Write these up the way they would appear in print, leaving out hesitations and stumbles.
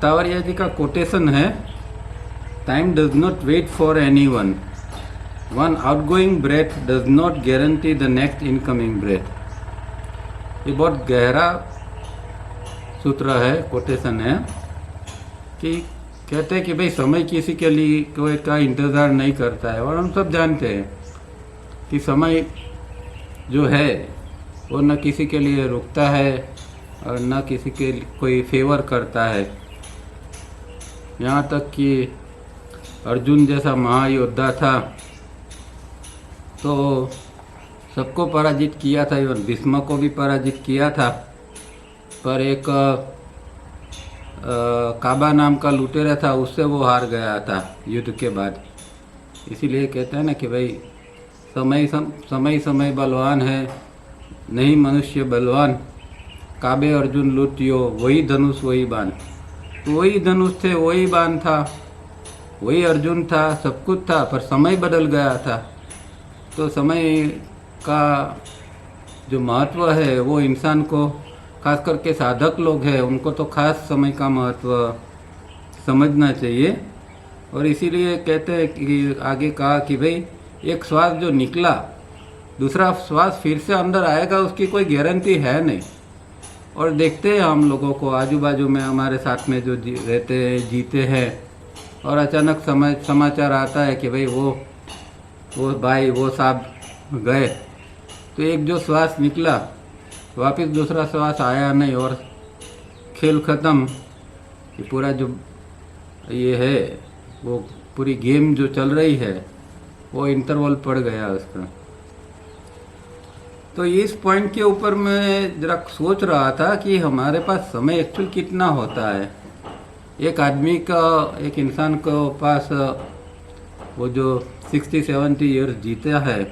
तावरिया जी का कोटेशन है, time does not wait for anyone outgoing breath does not guarantee the next incoming breath. ये बहुत गहरा सूत्र है, कोटेशन है कि कहते हैं कि भाई समय किसी के लिए कोई का इंतज़ार नहीं करता है, और हम सब जानते हैं कि समय जो है वो न किसी के लिए रुकता है और न किसी के कोई फेवर करता है। यहाँ तक कि अर्जुन जैसा महायोद्धा था तो सबको पराजित किया था, इवन भीष्म को भी पराजित किया था, पर एक काबा नाम का लुटेरा था, उससे वो हार गया था युद्ध के बाद। इसीलिए कहते हैं ना कि भाई समय बलवान है, नहीं मनुष्य बलवान। काबे अर्जुन लूटियो, वही धनुष वही बाण। तो वही धनुष थे, वही बाण था, वही अर्जुन था, सब कुछ था, पर समय बदल गया था। तो समय का जो महत्व है वो इंसान को, खास करके साधक लोग हैं, उनको तो खास समय का महत्व समझना चाहिए। और इसीलिए कहते हैं कि आगे कहा कि भाई एक श्वास जो निकला, दूसरा श्वास फिर से अंदर आएगा, उसकी कोई गारंटी है नहीं। और देखते हैं हम लोगों को आजू बाजू में हमारे साथ में जो रहते हैं, जीते हैं, और अचानक समाचार आता है कि भाई वो भाई वो साहब गए, तो एक जो श्वास निकला वापस दूसरा श्वास आया नहीं, और खेल ख़त्म। ये पूरा जो ये है वो पूरी गेम जो चल रही है वो इंटरवल पड़ गया उसका। तो इस पॉइंट के ऊपर मैं ज़रा सोच रहा था कि हमारे पास समय एक्चुअल कितना होता है। एक आदमी का, एक इंसान को पास वो जो 60-70 ईयर्स जीता है,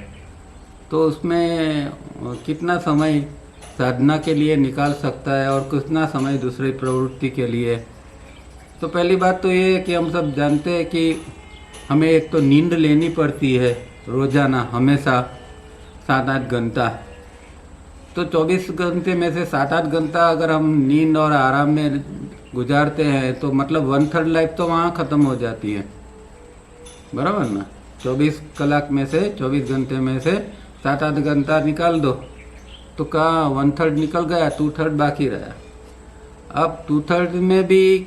तो उसमें कितना समय साधना के लिए निकाल सकता है और कितना समय दूसरी प्रवृत्ति के लिए। तो पहली बात तो ये है कि हम सब जानते हैं कि हमें एक तो नींद लेनी पड़ती है रोज़ाना, हमेशा 7-8 घंटा। तो 24 घंटे में से 7-8 घंटा अगर हम नींद और आराम में गुजारते हैं तो मतलब 1/3 लाइफ तो वहाँ ख़त्म हो जाती है, बराबर ना। 24 कलाक में से, 24 घंटे में से 7-8 घंटा निकाल दो तो कहाँ 1/3 निकल गया, 2/3 बाकी रहा। अब 2/3 में भी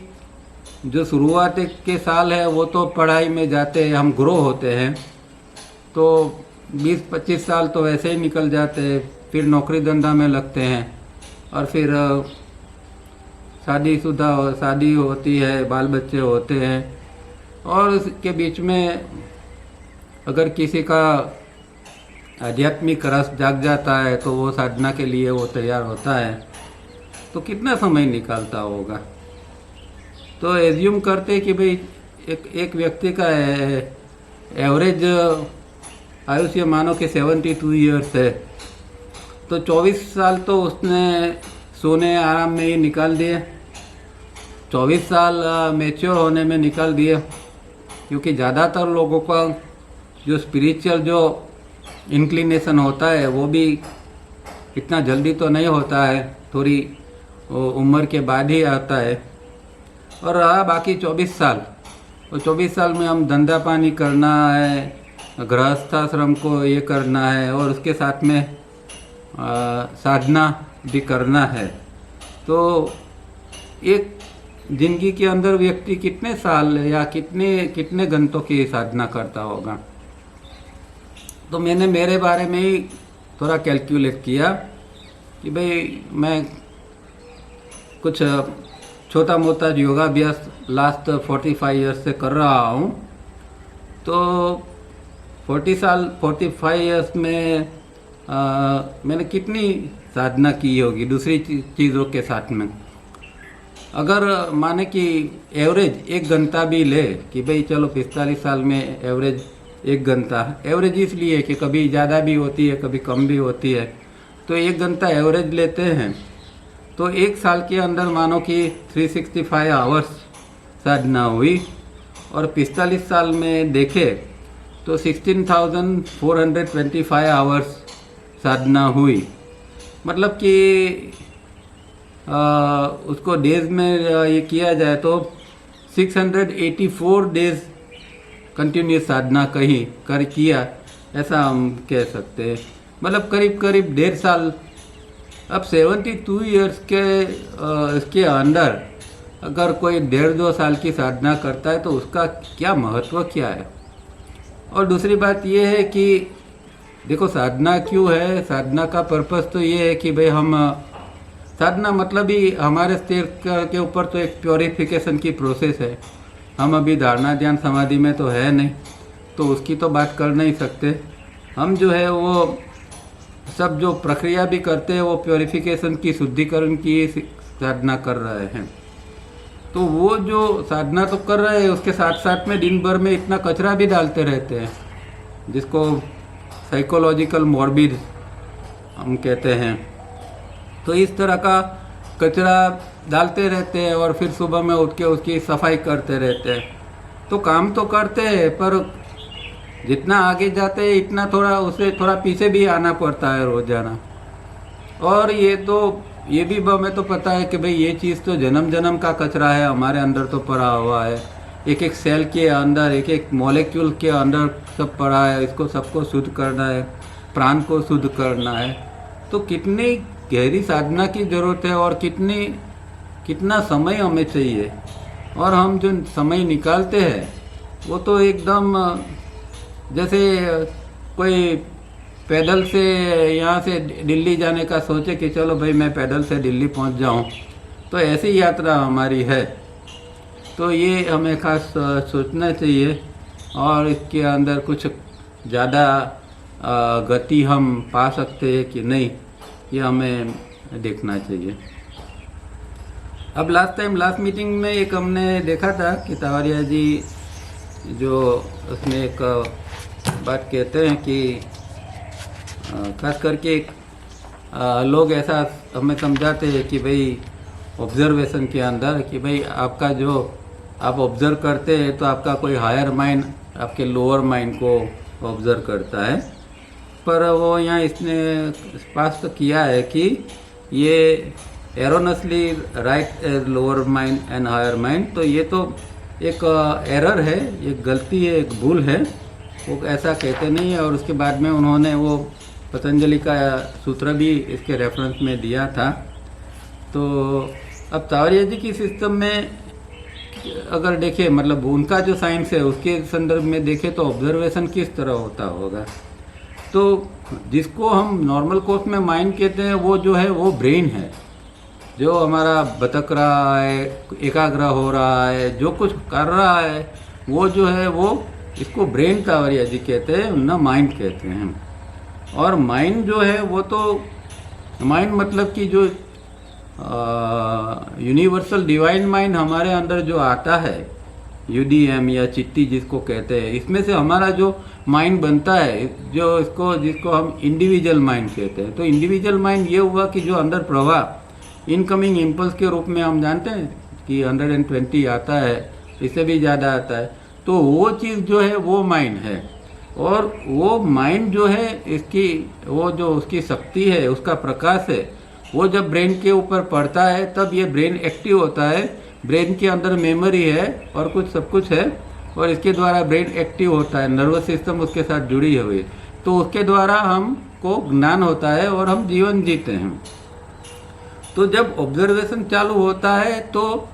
जो शुरुआत के साल है वो तो पढ़ाई में जाते हैं, हम ग्रो होते हैं, तो 20-25 साल तो वैसे ही निकल जाते हैं, फिर नौकरी धंधा में लगते हैं, और फिर शादी होती है, बाल बच्चे होते हैं, और उसके बीच में अगर किसी का आध्यात्मिक रस जाग जाता है तो वो साधना के लिए वो तैयार होता है, तो कितना समय निकालता होगा। तो एज्यूम करते कि भाई एक व्यक्ति का एवरेज आयुष्य मानो कि 72 ईयर्स है, तो 24 साल तो उसने सोने आराम में ही निकाल दिए, 24 साल मैच्योर होने में निकाल दिए। क्योंकि ज़्यादातर लोगों का जो स्पिरिचुअल जो इंक्लिनेशन होता है वो भी इतना जल्दी तो नहीं होता है, थोड़ी उम्र के बाद ही आता है। और रहा बाकी 24 साल, और 24 साल में हम धंधा पानी करना है, गृहस्थाश्रम को ये करना है, और उसके साथ में साधना भी करना है। तो एक जिंदगी के अंदर व्यक्ति कितने साल या कितने घंटों की साधना करता होगा। तो मैंने मेरे बारे में ही थोड़ा कैलकुलेट किया कि भाई मैं कुछ छोटा मोटा योगाभ्यास लास्ट 45 ईयर्स से कर रहा हूँ। तो 45 ईयर्स में मैंने कितनी साधना की होगी दूसरी चीज़ों के साथ में। अगर माने कि एवरेज 1 घंटा भी ले कि भाई चलो 45 साल में एवरेज 1 घंटा, एवरेज इसलिए कि कभी ज़्यादा भी होती है कभी कम भी होती है, तो 1 घंटा एवरेज लेते हैं, तो 1 साल के अंदर मानो कि 365 आवर्स साधना हुई। और 45 साल में देखे तो 16,425 आवर्स साधना हुई। मतलब कि उसको डेज में ये किया जाए तो 684 डेज कंटिन्यूस साधना कहीं कर किया, ऐसा हम कह सकते हैं। मतलब करीब करीब 1.5 साल। अब 72 ईयर्स के इसके अंदर अगर कोई 1.5-2 साल की साधना करता है तो उसका क्या महत्व क्या है। और दूसरी बात ये है कि देखो साधना क्यों है, साधना का पर्पस तो ये है कि भाई हम साधना मतलब ही हमारे स्थिर के ऊपर तो एक प्योरिफिकेशन की प्रोसेस है। हम अभी धारणा ध्यान समाधि में तो है नहीं, तो उसकी तो बात कर नहीं सकते। हम जो है वो सब जो प्रक्रिया भी करते हैं वो प्योरिफिकेशन की, शुद्धिकरण की साधना कर रहे हैं। तो वो जो साधना तो कर रहे हैं उसके साथ साथ में दिन भर में इतना कचरा भी डालते रहते हैं, जिसको साइकोलॉजिकल मॉर्बिड हम कहते हैं। तो इस तरह का कचरा डालते रहते हैं और फिर सुबह में उठ के उसकी सफाई करते रहते हैं। तो काम तो करते हैं पर जितना आगे जाते हैं इतना थोड़ा उसे थोड़ा पीछे भी आना पड़ता है रोजाना। और ये भी हमें तो पता है कि भाई ये चीज़ तो जन्म जन्म का कचरा है, हमारे अंदर तो पड़ा हुआ है। एक एक सेल के अंदर, एक एक मॉलिक्यूल के अंदर सब पड़ा है। इसको सबको शुद्ध करना है, प्राण को शुद्ध करना है। तो कितनी गहरी साधना की ज़रूरत है और कितना समय हमें चाहिए। और हम जो समय निकालते हैं वो तो एकदम जैसे कोई पैदल से यहाँ से दिल्ली जाने का सोचे कि चलो भाई मैं पैदल से दिल्ली पहुँच जाऊँ, तो ऐसी यात्रा हमारी है। तो ये हमें खास सोचना चाहिए और इसके अंदर कुछ ज़्यादा गति हम पा सकते हैं कि नहीं, ये हमें देखना चाहिए। अब लास्ट मीटिंग में एक हमने देखा था कि तावरिया जी जो उसमें एक बात कहते हैं कि खास करके लोग ऐसा हमें समझाते हैं कि भाई ऑब्जर्वेशन के अंदर कि भाई आपका जो आप ऑब्जर्व करते हैं तो आपका कोई हायर माइंड आपके लोअर माइंड को ऑब्जर्व करता है। पर वो यहाँ इसने स्पष्ट किया है कि ये erroneously right lower mind and higher mind, तो ये तो एक एरर है, एक गलती है, एक भूल है, वो ऐसा कहते नहीं है। और उसके बाद में उन्होंने वो पतंजलि का सूत्र भी इसके रेफरेंस में दिया था। तो अब तावरिया जी की सिस्टम में अगर देखें, मतलब उनका जो साइंस है उसके संदर्भ में देखें तो ऑब्जर्वेशन किस तरह होता होगा। तो जिसको हम नॉर्मल कोर्स में माइंड कहते हैं वो जो है वो ब्रेन है, जो हमारा भटक रहा है, एकाग्र हो रहा है, जो कुछ कर रहा है वो जो है वो इसको ब्रेन तावरिया जी कहते हैं, ना माइंड कहते हैं। और माइंड जो है वो तो माइंड मतलब कि जो यूनिवर्सल डिवाइन माइंड हमारे अंदर जो आता है, यूडीएम या चिट्टी जिसको कहते हैं, इसमें से हमारा जो माइंड बनता है, जो जिसको हम इंडिविजुअल माइंड कहते हैं। तो इंडिविजुअल माइंड ये हुआ कि जो अंदर प्रवाह इनकमिंग इम्पल्स के रूप में हम जानते हैं कि 120 आता है, इससे भी ज़्यादा आता है। तो वो चीज़ जो है वो माइंड है। और वो माइंड जो है इसकी वो जो उसकी शक्ति है, उसका प्रकाश है, वो जब ब्रेन के ऊपर पड़ता है तब ये ब्रेन एक्टिव होता है। ब्रेन के अंदर मेमोरी है और कुछ सब कुछ है और इसके द्वारा ब्रेन एक्टिव होता है, नर्वस सिस्टम उसके साथ जुड़ी हुई, तो उसके द्वारा हमको ज्ञान होता है और हम जीवन जीते हैं। तो जब ऑब्जर्वेशन चालू होता है, तो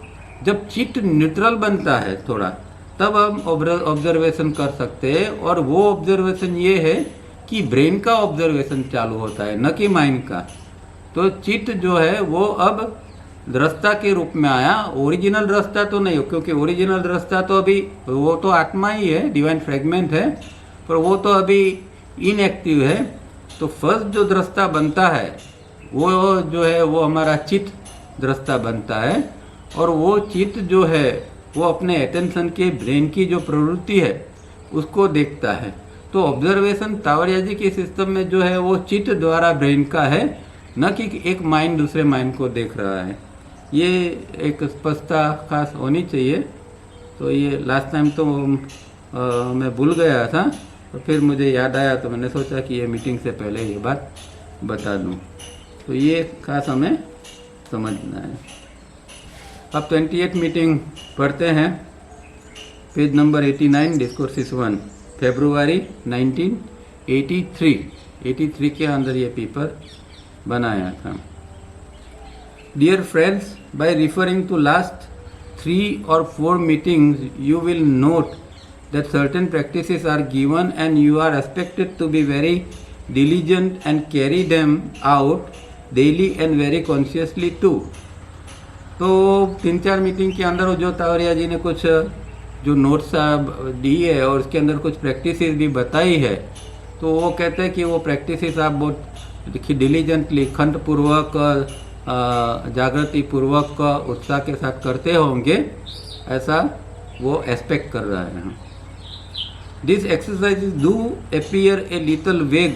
जब चित्त न्यूट्रल बनता है थोड़ा, तब हम ऑब्जर्वेशन कर सकते हैं। और वो ऑब्जर्वेशन ये है कि ब्रेन का ऑब्जर्वेशन चालू होता है, न कि माइंड का। तो चित्त जो है वो अब दृष्टा के रूप में आया, ओरिजिनल दृष्टा तो नहीं, क्योंकि ओरिजिनल दृष्टा तो अभी वो तो आत्मा ही है, डिवाइन फ्रेगमेंट है, पर वो तो अभी इनएक्टिव है। तो फर्स्ट जो दृष्टा बनता है वो जो है वो हमारा चित्त दृष्टा बनता है। और वो चित्त जो है वो अपने अटेंशन के ब्रेन की जो प्रवृत्ति है उसको देखता है। तो ऑब्जर्वेशन तावरिया जी के सिस्टम में जो है वो चित्त द्वारा ब्रेन का है, न कि एक माइंड दूसरे माइंड को देख रहा है। ये एक स्पष्टता खास होनी चाहिए। तो ये लास्ट टाइम तो मैं भूल गया था, तो फिर मुझे याद आया, तो मैंने सोचा कि ये मीटिंग से पहले ये बात बता दूं। तो ये खास हमें समझना है। अब 28 मीटिंग पढ़ते हैं, पेज नंबर 89, डिस्कोर्सिस 1, फरवरी 1983 के अंदर ये पेपर बनाया था। Dear friends, by referring to last 3 or 4 meetings, you will note that certain practices are given and you are expected to be very diligent and carry them out daily and very consciously too. तो 3-4 meeting के अंदर जो तावरिया जी ने कुछ जो notes दी है और उसके अंदर कुछ प्रैक्टिसेस भी बताई है, तो वो कहते हैं कि वो प्रैक्टिसेस आप बहुत डिलीजेंटली, खंडपूर्वक, जागृति पूर्वक, उत्साह के साथ करते होंगे, ऐसा वो एक्सपेक्ट कर रहा है। This exercises do appear a little vague,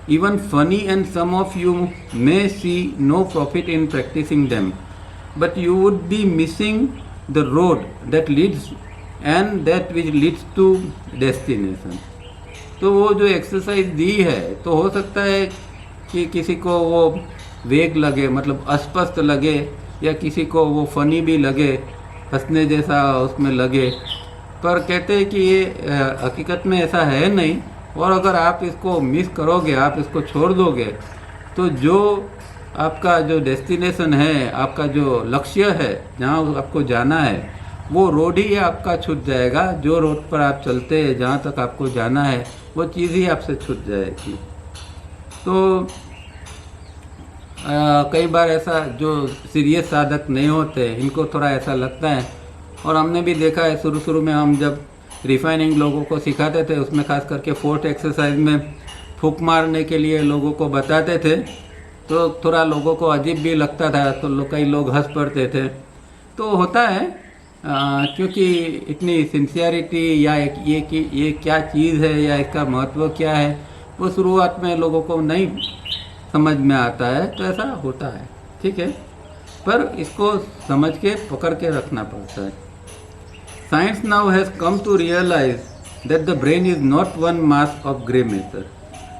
even funny, and some of you may see no profit in practising them, but you would be missing the road that leads and that which leads to destination. तो वो जो exercise दी है, तो हो सकता है कि किसी को वो वेग लगे, मतलब अस्पष्ट लगे, या किसी को वो फनी भी लगे, हंसने जैसा उसमें लगे, पर कहते हैं कि ये हकीकत में ऐसा है नहीं। और अगर आप इसको मिस करोगे, आप इसको छोड़ दोगे, तो जो आपका जो डेस्टिनेशन है, आपका जो लक्ष्य है, जहाँ आपको जाना है, वो रोड ही आपका छूट जाएगा। जो रोड पर आप चलते हैं, जहाँ तक आपको जाना है, वो चीज़ ही आपसे छूट जाएगी। तो कई बार ऐसा जो सीरियस साधक नहीं होते, इनको थोड़ा ऐसा लगता है, और हमने भी देखा है शुरू में हम जब रिफाइनिंग लोगों को सिखाते थे, उसमें खास करके 4th एक्सरसाइज में फूंक मारने के लिए लोगों को बताते थे, तो थोड़ा लोगों को अजीब भी लगता था, तो कई लोग हंस पड़ते थे। तो होता है क्योंकि इतनी सिंसियरिटी या ये क्या चीज़ है या इसका महत्व क्या है, वो शुरुआत में लोगों को नहीं समझ में आता है, तो ऐसा होता है, ठीक है, पर इसको समझ के पकड़ के रखना पड़ता है। Science now has come to realise that the brain is not one mass of grey matter.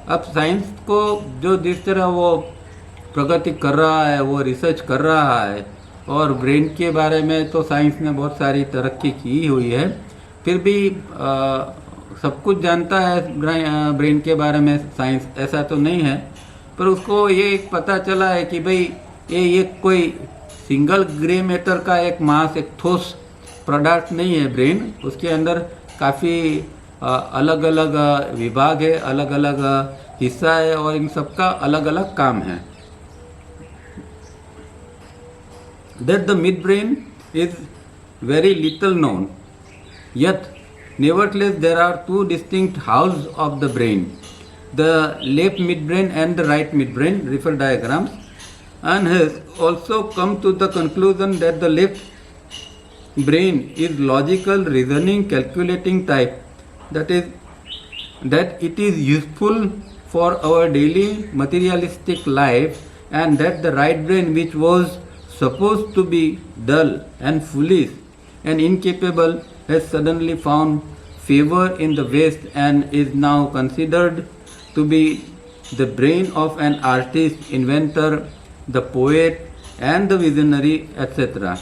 अब साइंस को जो जिस तरह वो प्रगति कर रहा है, वो रिसर्च कर रहा है, और ब्रेन के बारे में तो साइंस ने बहुत सारी तरक्की की हुई है, फिर भी सब कुछ जानता है ब्रेन के बारे में साइंस, ऐसा तो नहीं है। पर उसको ये पता चला है कि भाई ये कोई सिंगल ग्रे मैटर का एक मास, एक ठोस प्रोडक्ट नहीं है ब्रेन, उसके अंदर काफ़ी अलग अलग विभाग है, अलग अलग हिस्सा है, और इन सबका अलग अलग काम है। That the midbrain is very little known, yet nevertheless there are 2 distinct halves of the brain, the left midbrain and the right midbrain, refer diagrams, and has also come to the conclusion that the left brain is logical, reasoning, calculating type, that it is useful for our daily materialistic life, and that the right brain, which was supposed to be dull and foolish and incapable, has suddenly found favor in the West and is now considered to be the brain of an artist, inventor, the poet, and the visionary, etc.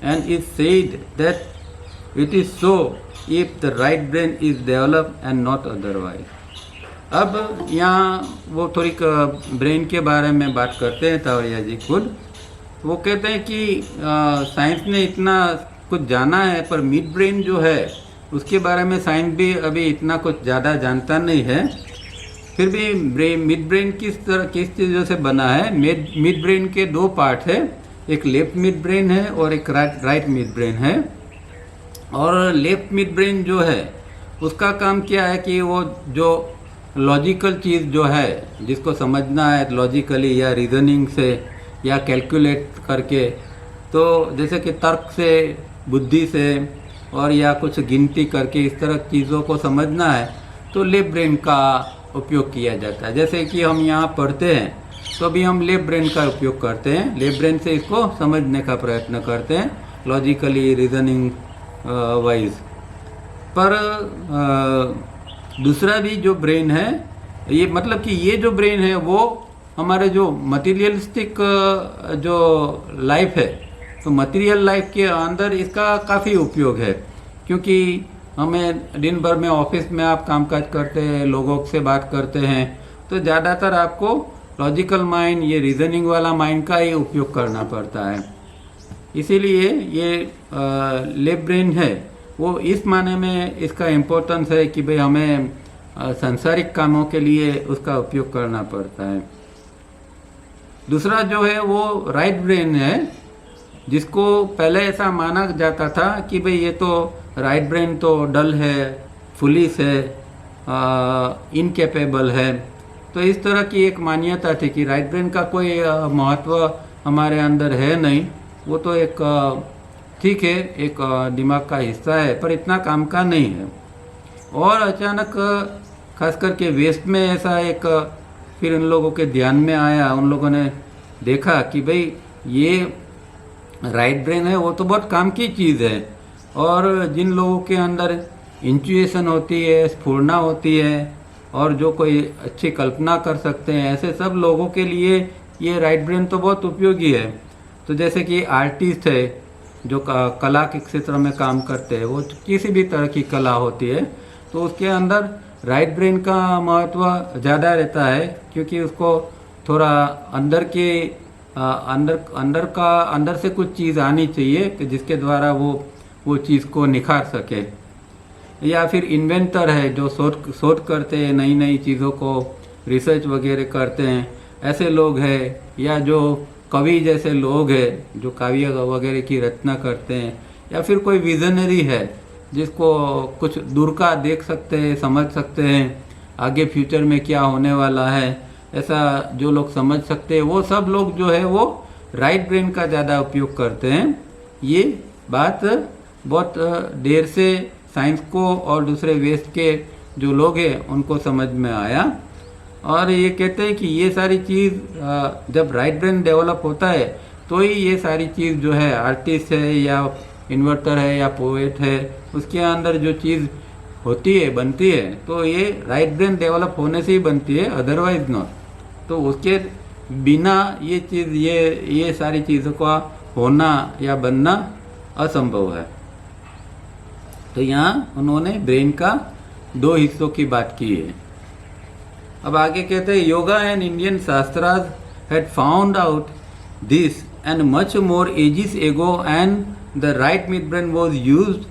And is said that it is so if the right brain is developed and not otherwise. अब यहाँ वो थोड़ी brain के बारे में बात करते हैं तावरिया जी खुद। वो कहते हैं कि साइंस ने इतना कुछ जाना है, पर मिड ब्रेन जो है उसके बारे में साइंस भी अभी इतना कुछ ज़्यादा जानता नहीं है। फिर भी मिड ब्रेन किस चीज़ों से बना है। मिड ब्रेन के 2 पार्ट है, एक लेफ्ट मिड ब्रेन है और एक राइट मिड ब्रेन है। और लेफ्ट मिड ब्रेन जो है उसका काम क्या है कि वो जो लॉजिकल चीज़ जो है, जिसको समझना है लॉजिकली या रीजनिंग से या कैलकुलेट करके, तो जैसे कि तर्क से, बुद्धि से, और या कुछ गिनती करके इस तरह चीज़ों को समझना है, तो लेफ्ट ब्रेन का उपयोग किया जाता है। जैसे कि हम यहाँ पढ़ते हैं तो भी हम लेफ्ट ब्रेन का उपयोग करते हैं, लेफ्ट ब्रेन से इसको समझने का प्रयत्न करते हैं लॉजिकली, रीजनिंग वाइज। पर दूसरा भी जो ब्रेन है, ये मतलब कि ये जो ब्रेन है वो हमारे जो मटीरियलिस्टिक जो लाइफ है, तो मटेरियल लाइफ के अंदर इसका काफ़ी उपयोग है, क्योंकि हमें दिन भर में ऑफिस में आप कामकाज करते हैं, लोगों से बात करते हैं, तो ज़्यादातर आपको लॉजिकल माइंड, ये रीजनिंग वाला माइंड का ही उपयोग करना पड़ता है। इसीलिए ये लेफ्ट ब्रेन है वो इस माने में इसका इम्पोर्टेंस है कि भाई हमें सांसारिक कामों के लिए उसका उपयोग करना पड़ता है। दूसरा जो है वो राइट ब्रेन है, जिसको पहले ऐसा माना जाता था कि भाई ये तो राइट ब्रेन तो डल है, फुलिश है, इनकेपेबल है। तो इस तरह की एक मान्यता थी कि राइट ब्रेन का कोई महत्व हमारे अंदर है नहीं, वो तो एक ठीक है, एक दिमाग का हिस्सा है, पर इतना काम का नहीं है। और अचानक खास करके वेस्ट में ऐसा एक फिर इन लोगों के ध्यान में आया, उन लोगों ने देखा कि भाई ये राइट ब्रेन है वो तो बहुत काम की चीज़ है, और जिन लोगों के अंदर इंट्यूशन होती है, स्फुरना होती है, और जो कोई अच्छी कल्पना कर सकते हैं, ऐसे सब लोगों के लिए ये राइट ब्रेन तो बहुत उपयोगी है। तो जैसे कि आर्टिस्ट है जो कला के क्षेत्र में काम करते हैं, वो किसी भी तरह की कला होती है, तो उसके अंदर राइट ब्रेन का महत्व ज़्यादा रहता है, क्योंकि उसको थोड़ा अंदर के अंदर से कुछ चीज़ आनी चाहिए कि जिसके द्वारा वो चीज़ को निखार सके। या फिर इन्वेंटर है जो शोध करते हैं, नई नई चीज़ों को रिसर्च वगैरह करते हैं, ऐसे लोग हैं। या जो कवि जैसे लोग हैं जो काव्य वगैरह की रचना करते हैं। या फिर कोई विजनरी है जिसको कुछ दूर का देख सकते हैं, समझ सकते हैं आगे फ्यूचर में क्या होने वाला है, ऐसा जो लोग समझ सकते हैं, वो सब लोग जो है वो राइट ब्रेन का ज़्यादा उपयोग करते हैं। ये बात बहुत देर से साइंस को और दूसरे वेस्ट के जो लोग हैं उनको समझ में आया, और ये कहते हैं कि ये सारी चीज़ जब राइट ब्रेन डेवलप होता है तो ही ये सारी चीज़ जो है, आर्टिस्ट है या इन्वर्टर है या पोएट है, उसके अंदर जो चीज़ होती है, बनती है, तो ये राइट ब्रेन डेवलप होने से ही बनती है, अदरवाइज नॉट। तो उसके बिना ये चीज़, ये सारी चीज़ों का होना या बनना असंभव है। तो यहाँ उन्होंने ब्रेन का 2 हिस्सों की बात की है। अब आगे कहते हैं, yoga and Indian shastras had found out this and much more ages ago, and the right mid brain was used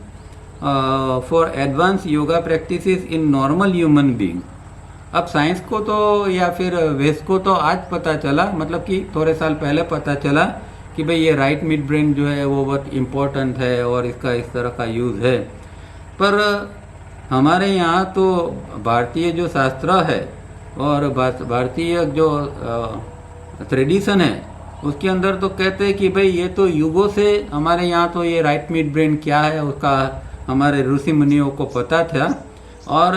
for advance yoga practices in normal human being. अब साइंस को तो या फिर वेस्ट को तो आज पता चला, मतलब कि थोड़े साल पहले पता चला कि भाई ये राइट मिड ब्रेन जो है वो बहुत इम्पोर्टेंट है और इसका इस तरह का यूज़ है। पर हमारे यहाँ तो भारतीय जो शास्त्र है और भारतीय जो ट्रेडिशन है उसके अंदर तो कहते हैं कि भाई ये तो युगों से हमारे यहाँ तो ये राइट मिड ब्रेन क्या है उसका हमारे ऋषि मुनियों को पता था। और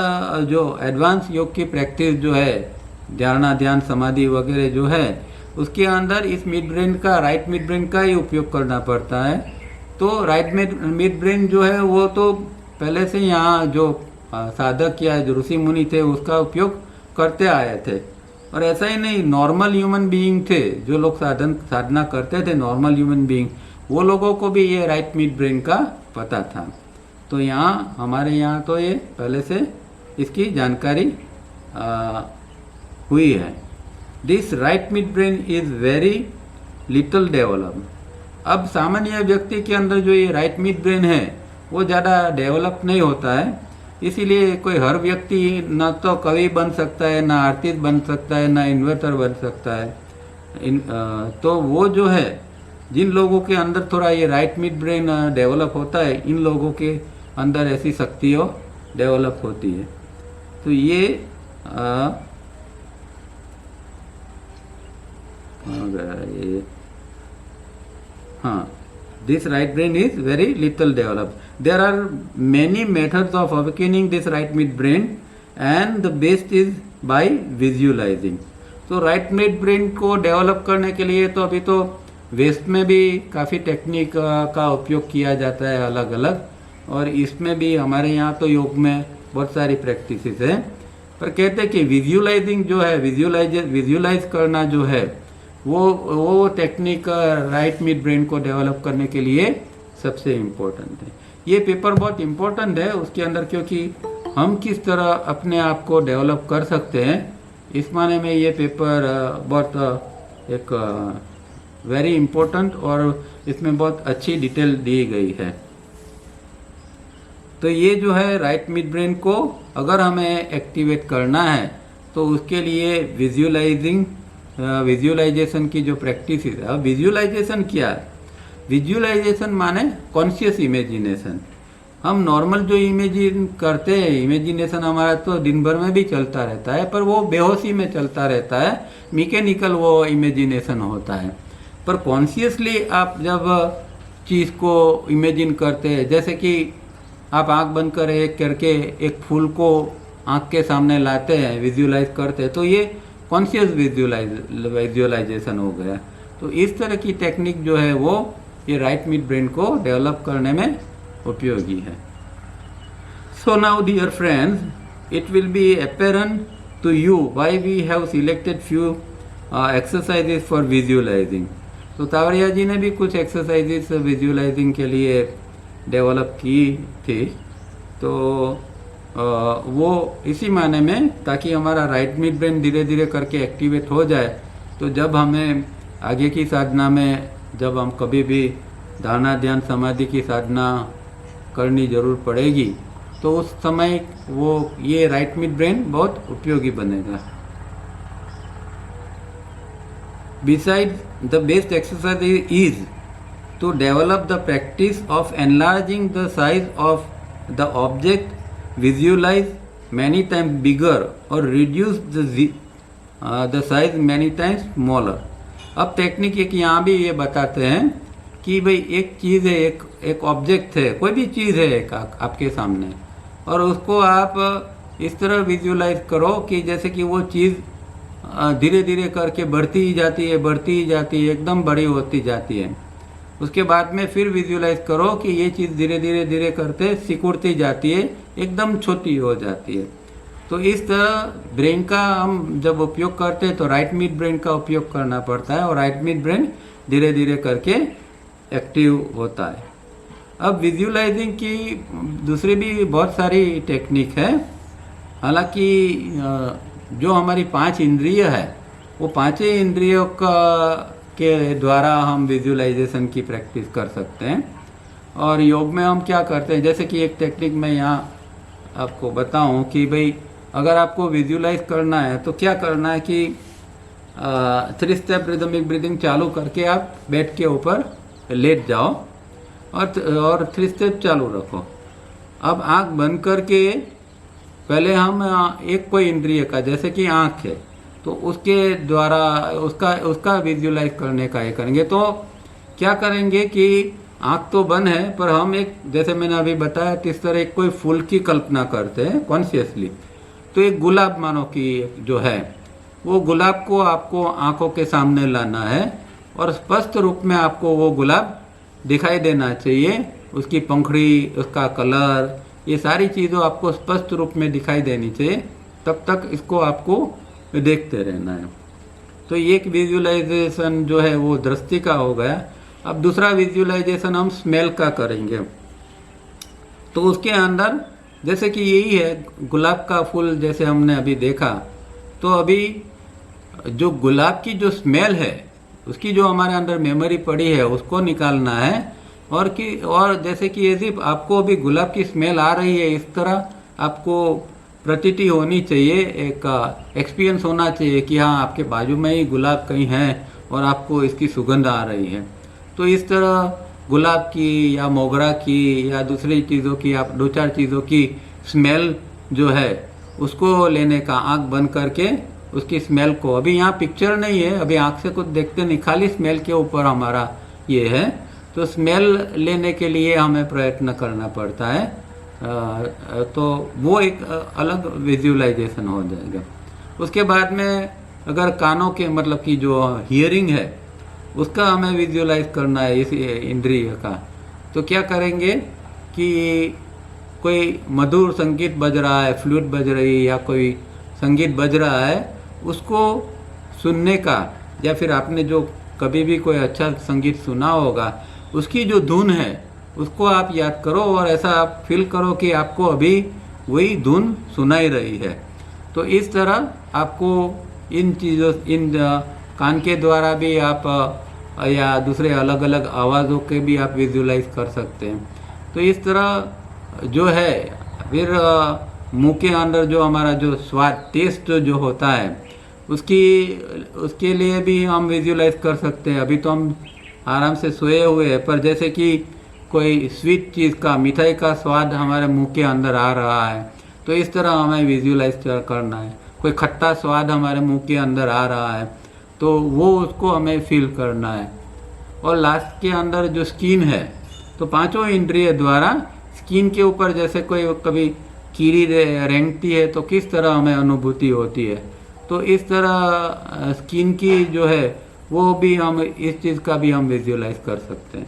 जो एडवांस योग की प्रैक्टिस जो है, ध्यान समाधि वगैरह जो है, उसके अंदर इस मिड ब्रेन का, राइट मिड ब्रेन का ही उपयोग करना पड़ता है। तो राइट मिड ब्रेन जो है वो तो पहले से यहाँ जो साधक या जो ऋषि मुनि थे उसका उपयोग करते आए थे। और ऐसा ही नहीं, नॉर्मल ह्यूमन बीइंग थे जो लोग साधना करते थे, नॉर्मल ह्यूमन बीइंग, वो लोगों को भी ये राइट मिड ब्रेन का पता था। तो यहाँ हमारे यहाँ तो ये पहले से इसकी जानकारी हुई है। This right mid brain is very little develop. अब सामान्य व्यक्ति के अंदर जो ये राइट मिड ब्रेन है वो ज़्यादा डेवलप नहीं होता है, इसीलिए कोई हर व्यक्ति न तो कवि बन सकता है, ना आर्टिस्ट बन सकता है, ना इन्वेंटर बन सकता है। तो वो जो है, जिन लोगों के अंदर थोड़ा ये राइट मिड ब्रेन डेवलप होता है, इन लोगों के अंदर ऐसी शक्तियाँ डेवलप होती है। तो ये हाँ, this right brain is very little developed. There are many methods of awakening this right mid brain, and the best is by visualizing. तो राइट मिड ब्रेन को डेवलप करने के लिए तो अभी तो वेस्ट में भी काफ़ी टेक्निक का उपयोग किया जाता है अलग अलग, और इसमें भी हमारे यहाँ तो योग में बहुत सारी प्रैक्टिसेस हैं। पर कहते हैं कि विजुअलाइजिंग जो है, विजुअलाइज करना जो है, वो टेक्निक राइट मिड ब्रेन को डेवलप करने के लिए सबसे इम्पोर्टेंट है। ये पेपर बहुत इम्पोर्टेंट है उसके अंदर, क्योंकि हम किस तरह अपने आप को डेवलप कर सकते हैं, इस माने में ये पेपर बहुत एक वेरी इम्पोर्टेंट और इसमें बहुत अच्छी डिटेल दी गई है। तो ये जो है राइट मिड ब्रेन को अगर हमें एक्टिवेट करना है तो उसके लिए विजुअलाइजेशन की जो प्रैक्टिस है। अब विजुअलाइजेशन क्या है? विजुअलाइजेशन माने कॉन्शियस इमेजिनेशन। हम नॉर्मल जो इमेजिन करते हैं, इमेजिनेशन हमारा तो दिन भर में भी चलता रहता है, पर वो बेहोशी में चलता रहता है, मैकेनिकल वो इमेजिनेशन होता है। पर कॉन्शियसली आप जब चीज़ को इमेजिन करते हैं, जैसे कि आप आंख बंद करके एक फूल को आंख के सामने लाते हैं, विजुअलाइज करते हैं, तो ये कॉन्शियस विजुअलाइजेशन हो गया। तो इस तरह की टेक्निक जो है वो ये राइट मिड ब्रेन को डेवलप करने में उपयोगी है। So now dear friends, it will be apparent to you why we have selected few exercises for visualising. तो तावड़िया जी ने भी कुछ एक्सरसाइजेस विजुअलाइजिंग के लिए डेवलप की थी, तो वो इसी माने में, ताकि हमारा राइट मिड ब्रेन धीरे धीरे करके एक्टिवेट हो जाए, तो जब हमें आगे की साधना में, जब हम कभी भी धारणा ध्यान समाधि की साधना करनी जरूर पड़ेगी, तो उस समय वो ये राइट मिड ब्रेन बहुत उपयोगी बनेगा। Besides, the best exercise is to develop the practice of enlarging the size of the object, visualize many times bigger or reduce the size many times smaller. अब टेक्निक एक यहाँ भी ये बताते हैं कि भाई एक चीज़ है, एक ऑब्जेक्ट है, कोई भी चीज़ है एक आपके सामने, और उसको आप इस तरह विजुअलाइज करो कि जैसे कि वो चीज़ धीरे धीरे करके बढ़ती ही जाती है, एकदम बड़ी होती जाती है। उसके बाद में फिर विजुअलाइज करो कि ये चीज़ धीरे धीरे करते सिकुड़ती जाती है, एकदम छोटी हो जाती है। तो इस तरह ब्रेन का हम जब उपयोग करते हैं तो राइट मिड ब्रेन का उपयोग करना पड़ता है, और राइट मिड ब्रेन धीरे धीरे करके एक्टिव होता है। अब विजुअलाइजिंग की दूसरी भी बहुत सारी टेक्निक है। हालांकि जो हमारी 5 इंद्रिय है, वो 5 इंद्रियों के द्वारा हम विजुअलाइजेशन की प्रैक्टिस कर सकते हैं। और योग में हम क्या करते हैं, जैसे कि एक टेक्निक मैं यहाँ आपको बताऊं कि भाई अगर आपको विजुअलाइज करना है तो क्या करना है कि 3 स्टेप रिदमिक ब्रीदिंग चालू करके आप बेड के ऊपर लेट जाओ और 3 स्टेप चालू रखो। अब आँख बंद करके पहले हम एक कोई इंद्रिय का, जैसे कि आँख है, तो उसके द्वारा उसका विजुअलाइज करने का ये करेंगे। तो क्या करेंगे कि आँख तो बंद है, पर हम एक, जैसे मैंने अभी बताया, इस तरह एक कोई फूल की कल्पना करते हैं कॉन्शियसली। तो एक गुलाब मानो कि जो है, वो गुलाब को आपको आँखों के सामने लाना है और स्पष्ट रूप में आपको वो गुलाब दिखाई देना चाहिए। उसकी पंखड़ी, उसका कलर, ये सारी चीज़ों आपको स्पष्ट रूप में दिखाई देनी चाहिए। तब तक इसको आपको देखते रहना है। तो एक विजुअलाइजेशन जो है वो दृष्टि का हो गया। अब दूसरा विजुअलाइजेशन हम स्मेल का करेंगे। तो उसके अंदर जैसे कि यही है गुलाब का फूल, जैसे हमने अभी देखा, तो अभी जो गुलाब की जो स्मेल है, उसकी जो हमारे अंदर मेमोरी पड़ी है, उसको निकालना है। और जैसे कि यदि आपको अभी गुलाब की स्मेल आ रही है, इस तरह आपको प्रतीति होनी चाहिए, एक एक्सपीरियंस होना चाहिए कि हाँ, आपके बाजू में ही गुलाब कहीं है और आपको इसकी सुगंध आ रही है। तो इस तरह गुलाब की या मोगरा की या दूसरी चीज़ों की, आप 2-4 चीज़ों की स्मेल जो है उसको लेने का, आँख बंद करके उसकी स्मेल को, अभी यहाँ पिक्चर नहीं है, अभी आँख से कुछ देखते नहीं, खाली स्मेल के ऊपर हमारा ये है। तो स्मेल लेने के लिए हमें प्रयत्न करना पड़ता है। तो वो एक अलग विजुअलाइजेशन हो जाएगा। उसके बाद में अगर कानों के, मतलब कि जो हियरिंग है, उसका हमें विजुअलाइज करना है, इस इंद्रिय का, तो क्या करेंगे कि कोई मधुर संगीत बज रहा है, फ्लूट बज रही है, या कोई संगीत बज रहा है उसको सुनने का, या फिर आपने जो कभी भी कोई अच्छा संगीत सुना होगा उसकी जो धुन है उसको आप याद करो और ऐसा आप फील करो कि आपको अभी वही धुन सुनाई रही है। तो इस तरह आपको इन चीज़ों, इन कान के द्वारा भी आप या दूसरे अलग अलग आवाज़ों के भी आप विजुलाइज कर सकते हैं। तो इस तरह जो है फिर मुंह के अंदर जो हमारा जो स्वाद, टेस्ट जो होता है उसके लिए भी हम विजुलाइज कर सकते हैं। अभी तो हम आराम से सोए हुए हैं, पर जैसे कि कोई स्वीट चीज़ का, मिठाई का स्वाद हमारे मुंह के अंदर आ रहा है, तो इस तरह हमें विजुलाइज करना है। कोई खट्टा स्वाद हमारे मुंह के अंदर आ रहा है तो वो उसको हमें फील करना है। और लास्ट के अंदर जो स्किन है, तो पांचों इंद्रिय द्वारा स्किन के ऊपर जैसे कोई कभी कीड़ी रेंगती है तो किस तरह हमें अनुभूति होती है, तो इस तरह स्किन की जो है वो भी हम, इस चीज़ का भी हम विजुलाइज कर सकते हैं।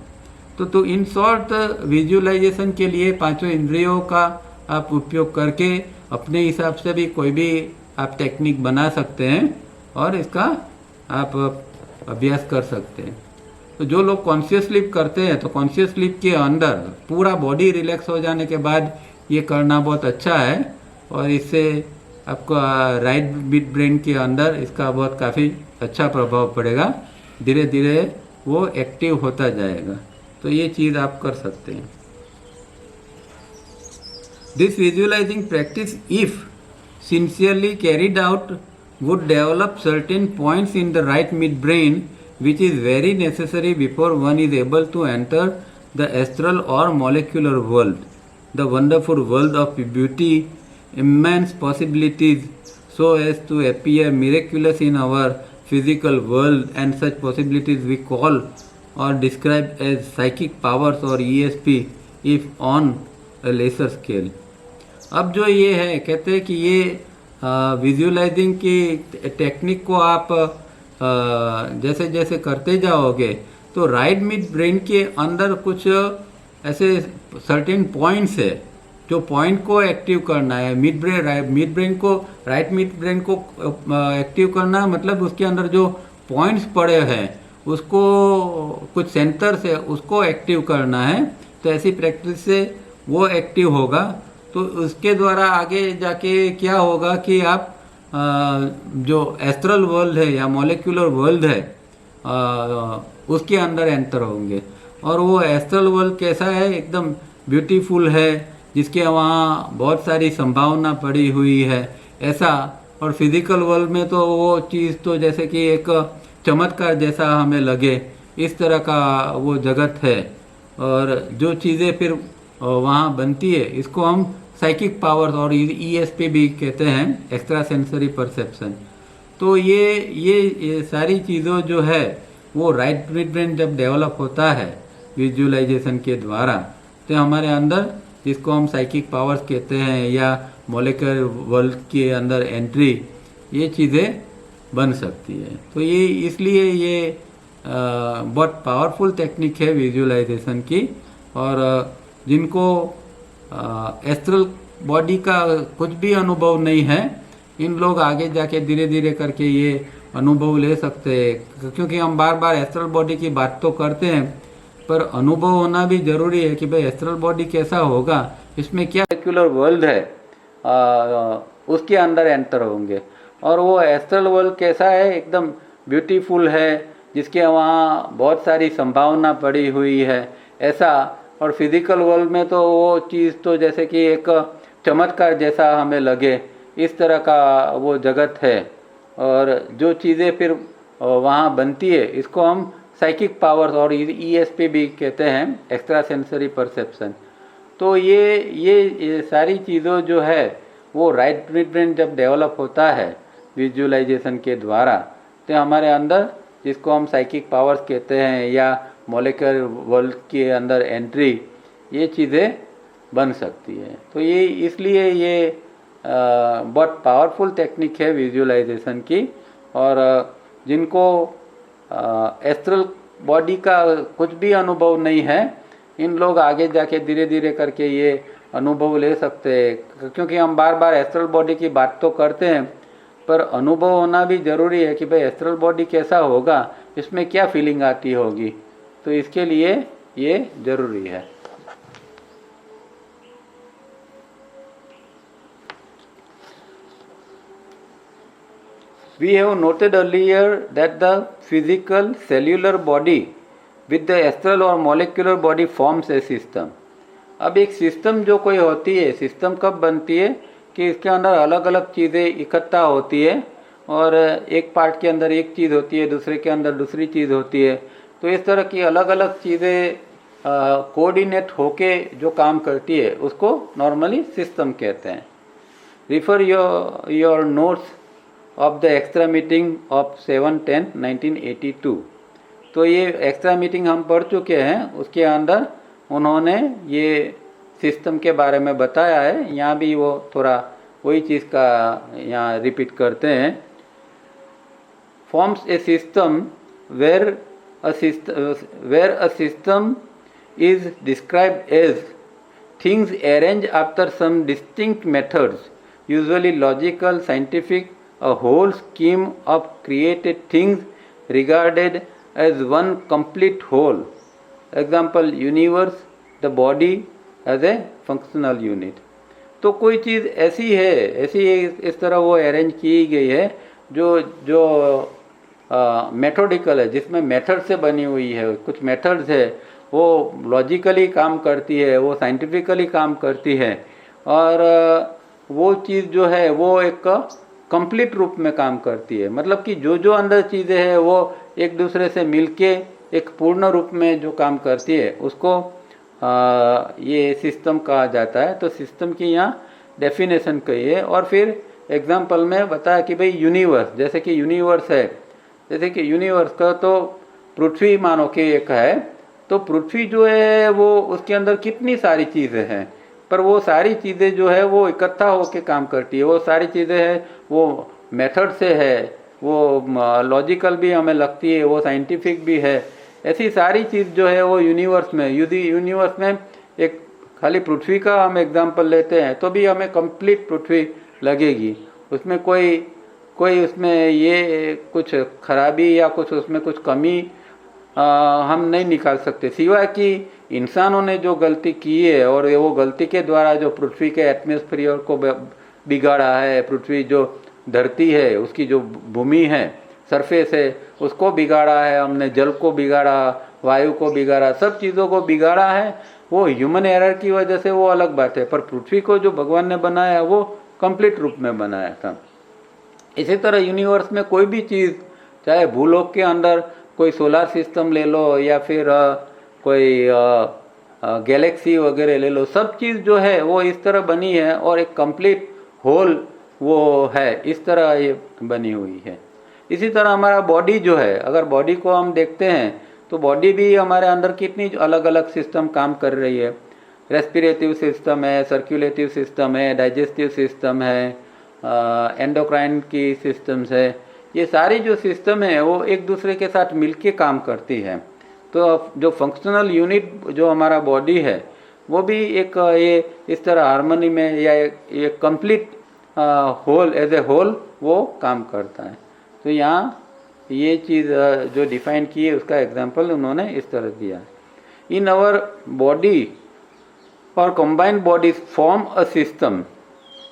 तो इन शॉर्ट विजुअलाइजेशन के लिए पांचों इंद्रियों का आप उपयोग करके अपने हिसाब से भी कोई भी आप टेक्निक बना सकते हैं और इसका आप अभ्यास कर सकते हैं। तो जो लोग कॉन्शियस स्लीप करते हैं तो कॉन्शियस स्लीप के अंदर पूरा बॉडी रिलैक्स हो जाने के बाद ये करना बहुत अच्छा है और इससे आपका राइट मिड ब्रेन के अंदर इसका बहुत काफ़ी अच्छा प्रभाव पड़ेगा। धीरे धीरे वो एक्टिव होता जाएगा। तो ये चीज़ आप कर सकते हैं। This visualising practice if sincerely carried out would develop certain points in the right midbrain which is very necessary before one is able to enter the astral or molecular world, the wonderful world of beauty, immense possibilities, so as to appear miraculous in our physical world, and such possibilities we call or describe as psychic powers or ESP if on a lesser scale. अब जो ये है, कहते हैं कि ये visualising की technique को आप जैसे जैसे करते जाओगे तो राइट मिड ब्रेन के अंदर कुछ ऐसे सर्टेन पॉइंट्स है जो पॉइंट को एक्टिव करना है। राइट मिड ब्रेन को एक्टिव करना मतलब उसके अंदर जो पॉइंट्स पड़े हैं उसको, कुछ सेंटर से उसको एक्टिव करना है। तो ऐसी प्रैक्टिस से वो एक्टिव होगा। तो उसके द्वारा आगे जाके क्या होगा कि आप जो एस्ट्रल वर्ल्ड है या मॉलिक्यूलर वर्ल्ड है उसके अंदर एंटर होंगे। और वो एस्ट्रल वर्ल्ड कैसा है, एकदम ब्यूटीफुल है, जिसके वहाँ बहुत सारी संभावना पड़ी हुई है ऐसा। और फिजिकल वर्ल्ड में तो वो चीज़ तो जैसे कि एक चमत्कार जैसा हमें लगे, इस तरह का वो जगत है। और जो चीज़ें फिर वहाँ बनती है इसको हम साइकिक पावर्स और ESP भी कहते हैं, एक्स्ट्रा सेंसरी परसेप्शन। तो ये सारी चीज़ों जो है वो राइट मिड ब्रेन जब डेवलप होता है विजुअलाइजेशन के द्वारा, तो हमारे अंदर, जिसको हम साइकिक पावर्स कहते हैं या मॉलिक्यूलर वर्ल्ड के अंदर एंट्री, ये चीज़ें बन सकती है। तो ये इसलिए ये बहुत पावरफुल टेक्निक है विजुअलाइजेशन की। और जिनको एस्ट्रल बॉडी का कुछ भी अनुभव नहीं है, इन लोग आगे जाके धीरे धीरे करके ये अनुभव ले सकते हैं। क्योंकि हम बार बार एस्ट्रल बॉडी की बात तो करते हैं, पर अनुभव होना भी जरूरी है कि भाई एस्ट्रल बॉडी कैसा होगा, इसमें क्या मॉलिक्यूलर वर्ल्ड है उसके अंदर एंटर होंगे। और वो एस्ट्रल वर्ल्ड कैसा है, एकदम ब्यूटीफुल है, जिसके वहाँ बहुत सारी संभावना पड़ी हुई है ऐसा। और फिजिकल वर्ल्ड में तो वो चीज़ तो जैसे कि एक चमत्कार जैसा हमें लगे, इस तरह का वो जगत है। और जो चीज़ें फिर वहाँ बनती है इसको हम साइकिक पावर्स और ESP भी कहते हैं, एक्स्ट्रा सेंसरी परसेप्शन। तो ये सारी चीज़ों जो है वो राइट मिड ब्रेन जब डेवलप होता है विजुअलाइजेशन के द्वारा, तो हमारे अंदर, जिसको हम साइकिक पावर्स कहते हैं या मॉलिक्यूलर वर्ल्ड के अंदर एंट्री, ये चीज़ें बन सकती है। तो ये इसलिए ये बहुत पावरफुल टेक्निक है विजुअलाइजेशन की। और जिनको एस्ट्रल बॉडी का कुछ भी अनुभव नहीं है, इन लोग आगे जाके धीरे धीरे करके ये अनुभव ले सकते हैं। क्योंकि हम बार बार एस्ट्रल बॉडी की बात तो करते हैं, पर अनुभव होना भी ज़रूरी है कि भाई एस्ट्रल बॉडी कैसा होगा, इसमें क्या फीलिंग आती होगी, तो इसके लिए ये ज़रूरी है। We have noted earlier that the physical cellular body with the astral or molecular body forms a system. अब एक सिस्टम जो कोई होती है, सिस्टम कब बनती है कि इसके अंदर अलग अलग चीज़ें इकट्ठा होती है और एक पार्ट के अंदर एक चीज़ होती है, दूसरे के अंदर दूसरी चीज़ होती है। तो इस तरह की अलग अलग चीज़ें कोऑर्डिनेट होके जो काम करती है उसको नॉर्मली सिस्टम कहते हैं। Refer your notes of the extra meeting of 7/10/1982। तो ये एक्स्ट्रा मीटिंग हम पढ़ चुके हैं, उसके अंदर उन्होंने ये सिस्टम के बारे में बताया है। यहाँ भी वो थोड़ा वही चीज़ का यहाँ रिपीट करते हैं। Forms a system where a system is described as things arrange after some distinct methods, usually logical, scientific, a whole scheme of created things regarded as one complete whole. Example, universe, the body as a functional unit. तो कोई चीज़ ऐसी है, ऐसी इस तरह वो arrange की गई है जो मेथोडिकल है, जिसमें मेथड से बनी हुई है। कुछ मेथड्स है, वो लॉजिकली काम करती है, वो साइंटिफिकली काम करती है, और वो चीज़ जो है वो एक कंप्लीट रूप में काम करती है। मतलब कि जो अंदर चीज़ें हैं वो एक दूसरे से मिलके एक पूर्ण रूप में जो काम करती है उसको ये सिस्टम कहा जाता है। तो सिस्टम की यहाँ डेफिनेशन कही है। और फिर एग्जाम्पल में बताया कि भाई यूनिवर्स, जैसे कि यूनिवर्स है, जैसे कि यूनिवर्स का तो पृथ्वी मानो कि एक है, तो पृथ्वी जो है वो उसके अंदर कितनी सारी चीज़ें हैं, पर वो सारी चीज़ें जो है वो इकट्ठा होकर काम करती है। वो सारी चीज़ें हैं, वो मेथड से है, वो लॉजिकल भी हमें लगती है, वो साइंटिफिक भी है। ऐसी सारी चीज़ जो है वो यूनिवर्स में, यदि यूनिवर्स में एक खाली पृथ्वी का हम एग्जांपल लेते हैं तो भी हमें कंप्लीट पृथ्वी लगेगी। उसमें कोई उसमें ये कुछ खराबी या कुछ उसमें कुछ कमी हम नहीं निकाल सकते, सिवाय कि इंसानों ने जो गलती की है और वो गलती के द्वारा जो पृथ्वी के एटमॉस्फेयर को बिगाड़ा है, पृथ्वी जो धरती है उसकी जो भूमि है, सरफेस है, उसको बिगाड़ा है हमने, जल को बिगाड़ा, वायु को बिगाड़ा, सब चीज़ों को बिगाड़ा है। वो ह्यूमन एरर की वजह से वो अलग बात है, पर पृथ्वी को जो भगवान ने बनाया वो कंप्लीट रूप में बनाया था। इसी तरह यूनिवर्स में कोई भी चीज़, चाहे भूलोक के अंदर कोई सोलर सिस्टम ले लो या फिर कोई गैलेक्सी वगैरह ले लो, सब चीज़ जो है वो इस तरह बनी है और एक कंप्लीट होल वो है, इस तरह ये बनी हुई है। इसी तरह हमारा बॉडी जो है, अगर बॉडी को हम देखते हैं तो बॉडी भी हमारे अंदर कितनी अलग अलग सिस्टम काम कर रही है। रेस्पिरेटिव सिस्टम है, सर्कुलेटिव सिस्टम है, डाइजेस्टिव सिस्टम है, एंडोक्राइन की सिस्टम्स है। ये सारी जो सिस्टम है वो एक दूसरे के साथ मिलके काम करती है। तो जो फंक्शनल यूनिट जो हमारा बॉडी है वो भी एक ये इस तरह हार्मनी में या एक complete whole, as a whole वो काम करता है। तो यहाँ ये चीज़ जो डिफाइन की है उसका एग्जांपल उन्होंने इस तरह दिया है। इन आवर बॉडी और combined bodies form a system.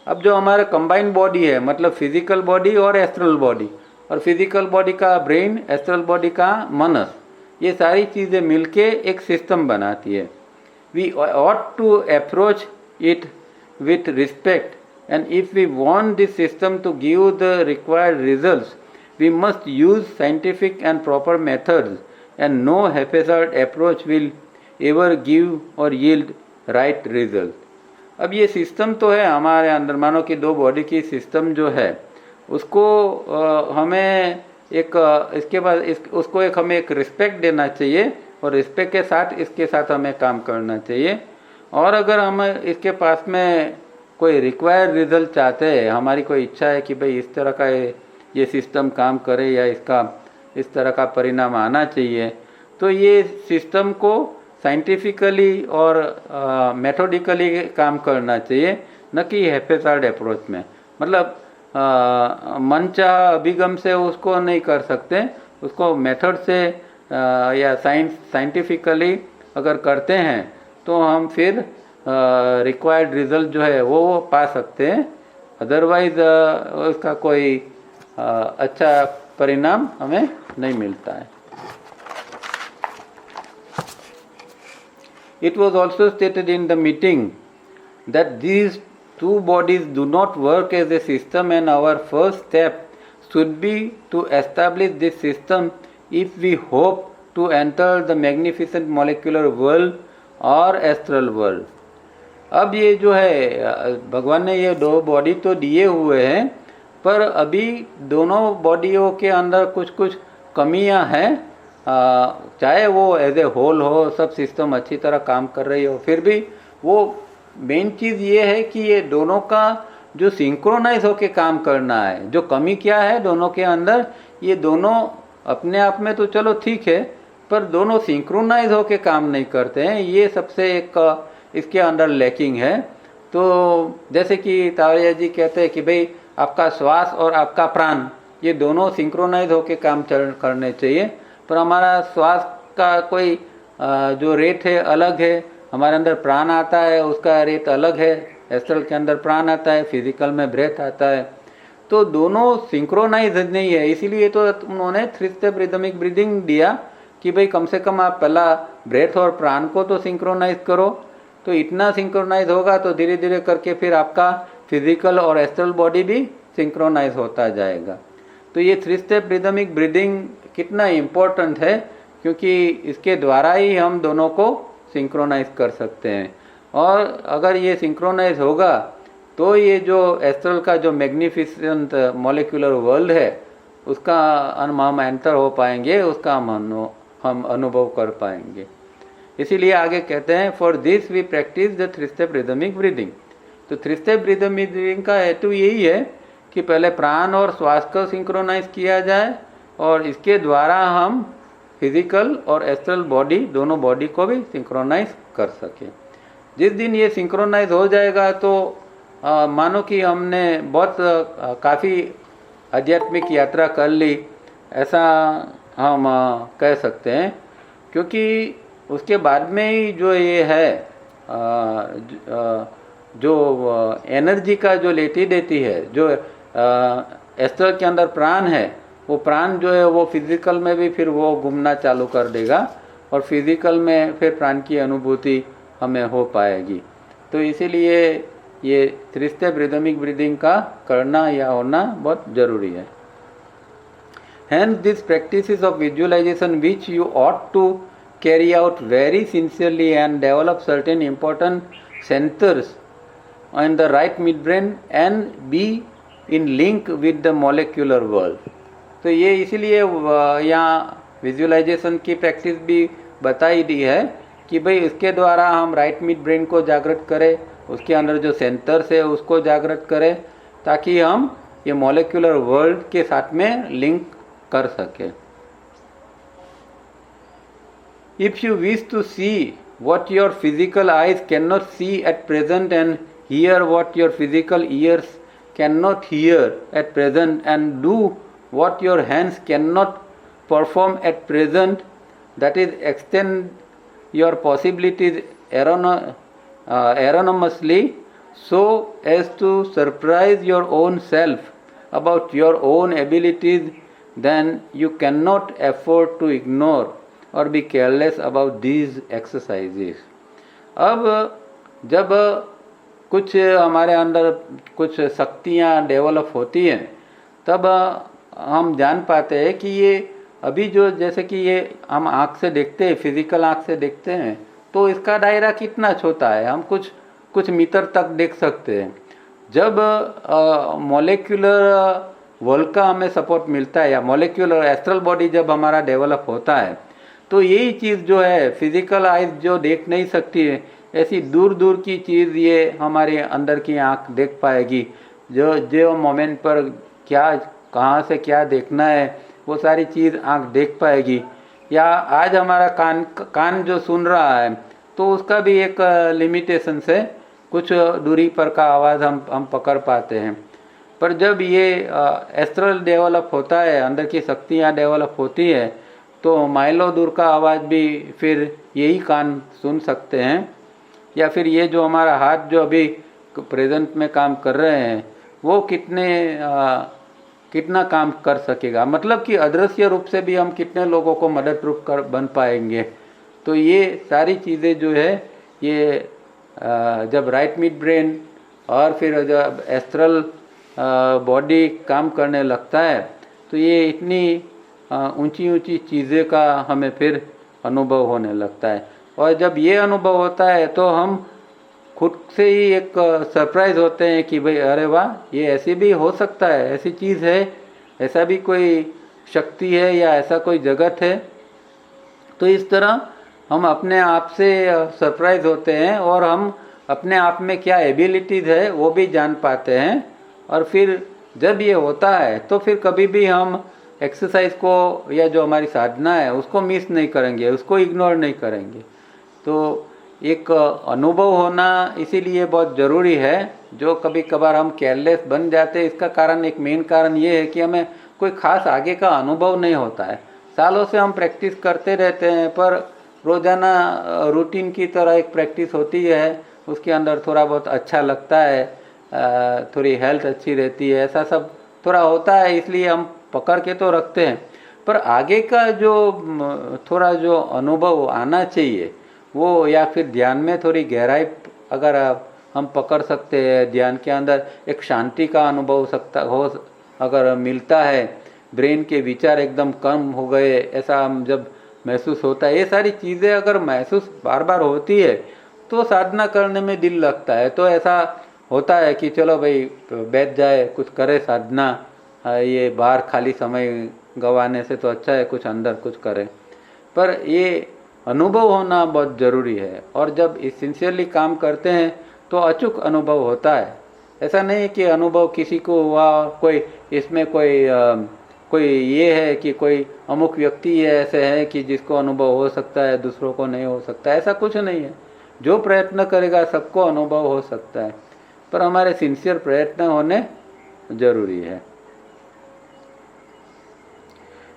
अब जो हमारा कंबाइंड बॉडी है, मतलब फिजिकल बॉडी और एस्ट्रल बॉडी, और फिजिकल बॉडी का ब्रेन, एस्ट्रल बॉडी का मनस, ये सारी चीज़ें मिलके एक सिस्टम बनाती है। We ought to approach it with respect, and if we want this system to give the required results, we must use scientific and proper methods, and no haphazard approach will ever give or yield right result. अब ये system तो है हमारे अंदर, मानो कि दो body की सिस्टम जो है उसको हमें एक इसके बाद उसको एक हमें एक रिस्पेक्ट देना चाहिए, और रिस्पेक्ट के साथ इसके साथ हमें काम करना चाहिए। और अगर हम इसके पास में कोई रिक्वायर्ड रिजल्ट चाहते हैं, हमारी कोई इच्छा है कि भाई इस तरह का ये सिस्टम काम करे या इसका इस तरह का परिणाम आना चाहिए, तो ये सिस्टम को साइंटिफिकली और मेथोडिकली काम करना चाहिए, न कि हैफेजार्ड अप्रोच में। मतलब मनचाहा अभिगम से उसको नहीं कर सकते, उसको मेथड से या साइंटिफिकली अगर करते हैं तो हम फिर रिक्वायर्ड रिजल्ट जो है वो पा सकते हैं। अदरवाइज उसका कोई अच्छा परिणाम हमें नहीं मिलता है। It was also stated in the meeting that these two bodies do not work as a system, and our first step should be to establish this system if we hope to enter the magnificent molecular world और astral world. अब ये जो है भगवान ने ये दो body तो दिए हुए हैं, पर अभी दोनों बॉडियों के अंदर कुछ कुछ कमियां हैं। चाहे वो एज ए होल हो, सब सिस्टम अच्छी तरह काम कर रही हो, फिर भी वो मेन चीज़ ये है कि ये दोनों का जो सिंक्रोनाइज होके काम करना है। जो कमी क्या है दोनों के अंदर, ये दोनों अपने आप में तो चलो ठीक है, पर दोनों सिंक्रोनाइज होके काम नहीं करते हैं। ये सबसे एक इसके अंदर लैकिंग है। तो जैसे कि तावड़िया जी कहते हैं कि भाई आपका श्वास और आपका प्राण ये दोनों सिंक्रोनाइज होके काम करने चाहिए, पर हमारा श्वास का कोई जो रेट है अलग है, हमारे अंदर प्राण आता है उसका रेट अलग है, एस्ट्रल के अंदर प्राण आता है, फिजिकल में ब्रेथ आता है, तो दोनों सिंक्रोनाइज नहीं है। इसीलिए तो उन्होंने 3 स्टेप रिदमिक ब्रीदिंग दिया कि भाई कम से कम आप पहला ब्रेथ और प्राण को तो सिंक्रोनाइज करो। तो इतना सिंक्रोनाइज होगा तो धीरे धीरे करके फिर आपका फिजिकल और एस्ट्रल बॉडी भी सिंक्रोनाइज होता जाएगा। तो ये 3 स्टेप रिदमिक ब्रीदिंग कितना इम्पोर्टेंट है, क्योंकि इसके द्वारा ही हम दोनों को सिंक्रोनाइज कर सकते हैं। और अगर ये सिंक्रोनाइज होगा तो ये जो एस्ट्रल का जो मैग्निफिसेंट मॉलिक्यूलर वर्ल्ड है उसका हम एंटर हो पाएंगे, उसका हम अनुभव कर पाएंगे। इसीलिए आगे कहते हैं for this we practise the 3 step rhythmic breathing. तो 3 स्टेप रिदमिक ब्रीदिंग का हेतु यही है कि पहले प्राण और श्वास को सिंक्रोनाइज किया जाए और इसके द्वारा हम फिजिकल और एस्ट्रल बॉडी दोनों बॉडी को भी सिंक्रोनाइज कर सके। जिस दिन ये सिंक्रोनाइज हो जाएगा तो मानो कि हमने बहुत काफ़ी आध्यात्मिक यात्रा कर ली, ऐसा हम कह सकते हैं। क्योंकि उसके बाद में ही जो ये है जो एनर्जी का जो लेती देती है, जो एस्ट्रल के अंदर प्राण है, वो प्राण जो है वो फिजिकल में भी फिर वो घूमना चालू कर देगा और फिजिकल में फिर प्राण की अनुभूति हमें हो पाएगी। तो इसीलिए ये 3 स्टेप रिदमिक ब्रीदिंग का करना या होना बहुत ज़रूरी है। Hence this practices of visualization which you ought to carry out very sincerely and develop certain important centers in the right midbrain and be in link with the molecular world। तो ये इसीलिए यहाँ विजुअलाइजेशन की practice भी बताई दी है कि भाई इसके द्वारा हम राइट मिड ब्रेन को जागृत करें, उसके अंदर जो सेंटर्स है उसको जागृत करें, ताकि हम ये मॉलिक्यूलर वर्ल्ड के साथ में लिंक कर सके। If you wish to see what your physical eyes cannot see at present and hear what your physical ears cannot hear at present and do what your hands cannot perform at present, that is extend your possibilities erroneously so as to surprise your own self about your own abilities, then you cannot afford to ignore और be careless about these exercises. अब जब कुछ हमारे अंदर कुछ शक्तियाँ develop होती हैं तब हम जान पाते हैं कि ये अभी जो जैसे कि ये हम आँख से देखते हैं, फिजिकल आँख से देखते हैं, तो इसका दायरा कितना छोटा है, हम कुछ मीटर तक देख सकते हैं। जब मॉलिक्यूलर वर्ल्ड का हमें सपोर्ट मिलता है या मॉलिक्यूलर एस्ट्रल बॉडी जब हमारा डेवलप होता है, तो यही चीज़ जो है फिजिकल आइज जो देख नहीं सकती है, ऐसी दूर दूर की चीज़ ये हमारे अंदर की आँख देख पाएगी। जो मोमेंट पर क्या कहाँ से क्या देखना है वो सारी चीज़ आँख देख पाएगी। या आज हमारा कान जो सुन रहा है तो उसका भी एक लिमिटेशन से कुछ दूरी पर का आवाज़ हम पकड़ पाते हैं। पर जब ये एस्ट्रल डेवलप होता है, अंदर की शक्तियाँ डेवलप होती है, तो माइलो दूर का आवाज़ भी फिर यही कान सुन सकते हैं, या फिर ये जो हमारा हाथ जो अभी प्रेजेंट में काम कर रहे हैं वो कितना काम कर सकेगा, मतलब कि अदृश्य रूप से भी हम कितने लोगों को मदद रूप कर बन पाएंगे। तो ये सारी चीज़ें जो है ये जब राइट मिड ब्रेन और फिर जब एस्ट्रल बॉडी काम करने लगता है तो ये इतनी ऊंची ऊंची चीज़ें का हमें फिर अनुभव होने लगता है। और जब ये अनुभव होता है तो हम खुद से ही एक सरप्राइज होते हैं कि भाई अरे वाह, ये ऐसी भी हो सकता है, ऐसी चीज़ है, ऐसा भी कोई शक्ति है या ऐसा कोई जगत है। तो इस तरह हम अपने आप से सरप्राइज होते हैं और हम अपने आप में क्या एबिलिटीज़ है वो भी जान पाते हैं। और फिर जब ये होता है तो फिर कभी भी हम एक्सरसाइज को या जो हमारी साधना है उसको मिस नहीं करेंगे, उसको इग्नोर नहीं करेंगे। तो एक अनुभव होना इसीलिए बहुत ज़रूरी है। जो कभी कभार हम केयरलेस बन जाते हैं, इसका कारण एक मेन कारण ये है कि हमें कोई ख़ास आगे का अनुभव नहीं होता है। सालों से हम प्रैक्टिस करते रहते हैं पर रोज़ाना रूटीन की तरह एक प्रैक्टिस होती है, उसके अंदर थोड़ा बहुत अच्छा लगता है, थोड़ी हेल्थ अच्छी रहती है, ऐसा सब थोड़ा होता है, इसलिए हम पकड़ के तो रखते हैं। पर आगे का जो थोड़ा जो अनुभव आना चाहिए वो, या फिर ध्यान में थोड़ी गहराई अगर हम पकड़ सकते हैं, ध्यान के अंदर एक शांति का अनुभव अगर मिलता है, ब्रेन के विचार एकदम कम हो गए ऐसा हम जब महसूस होता है, ये सारी चीज़ें अगर महसूस बार बार होती है तो साधना करने में दिल लगता है। तो ऐसा होता है कि चलो भाई बैठ जाए, कुछ करे साधना, ये बाहर खाली समय गंवाने से तो अच्छा है कुछ अंदर कुछ करे। पर ये अनुभव होना बहुत ज़रूरी है, और जब सिंसियरली काम करते हैं तो अचूक अनुभव होता है। ऐसा नहीं है कि अनुभव किसी को हुआ, कोई इसमें कोई ये है कि कोई अमुक व्यक्ति है ऐसे है कि जिसको अनुभव हो सकता है दूसरों को नहीं हो सकता, ऐसा कुछ नहीं है। जो प्रयत्न करेगा सबको अनुभव हो सकता है, पर हमारे सिंसियर प्रयत्न होने जरूरी है।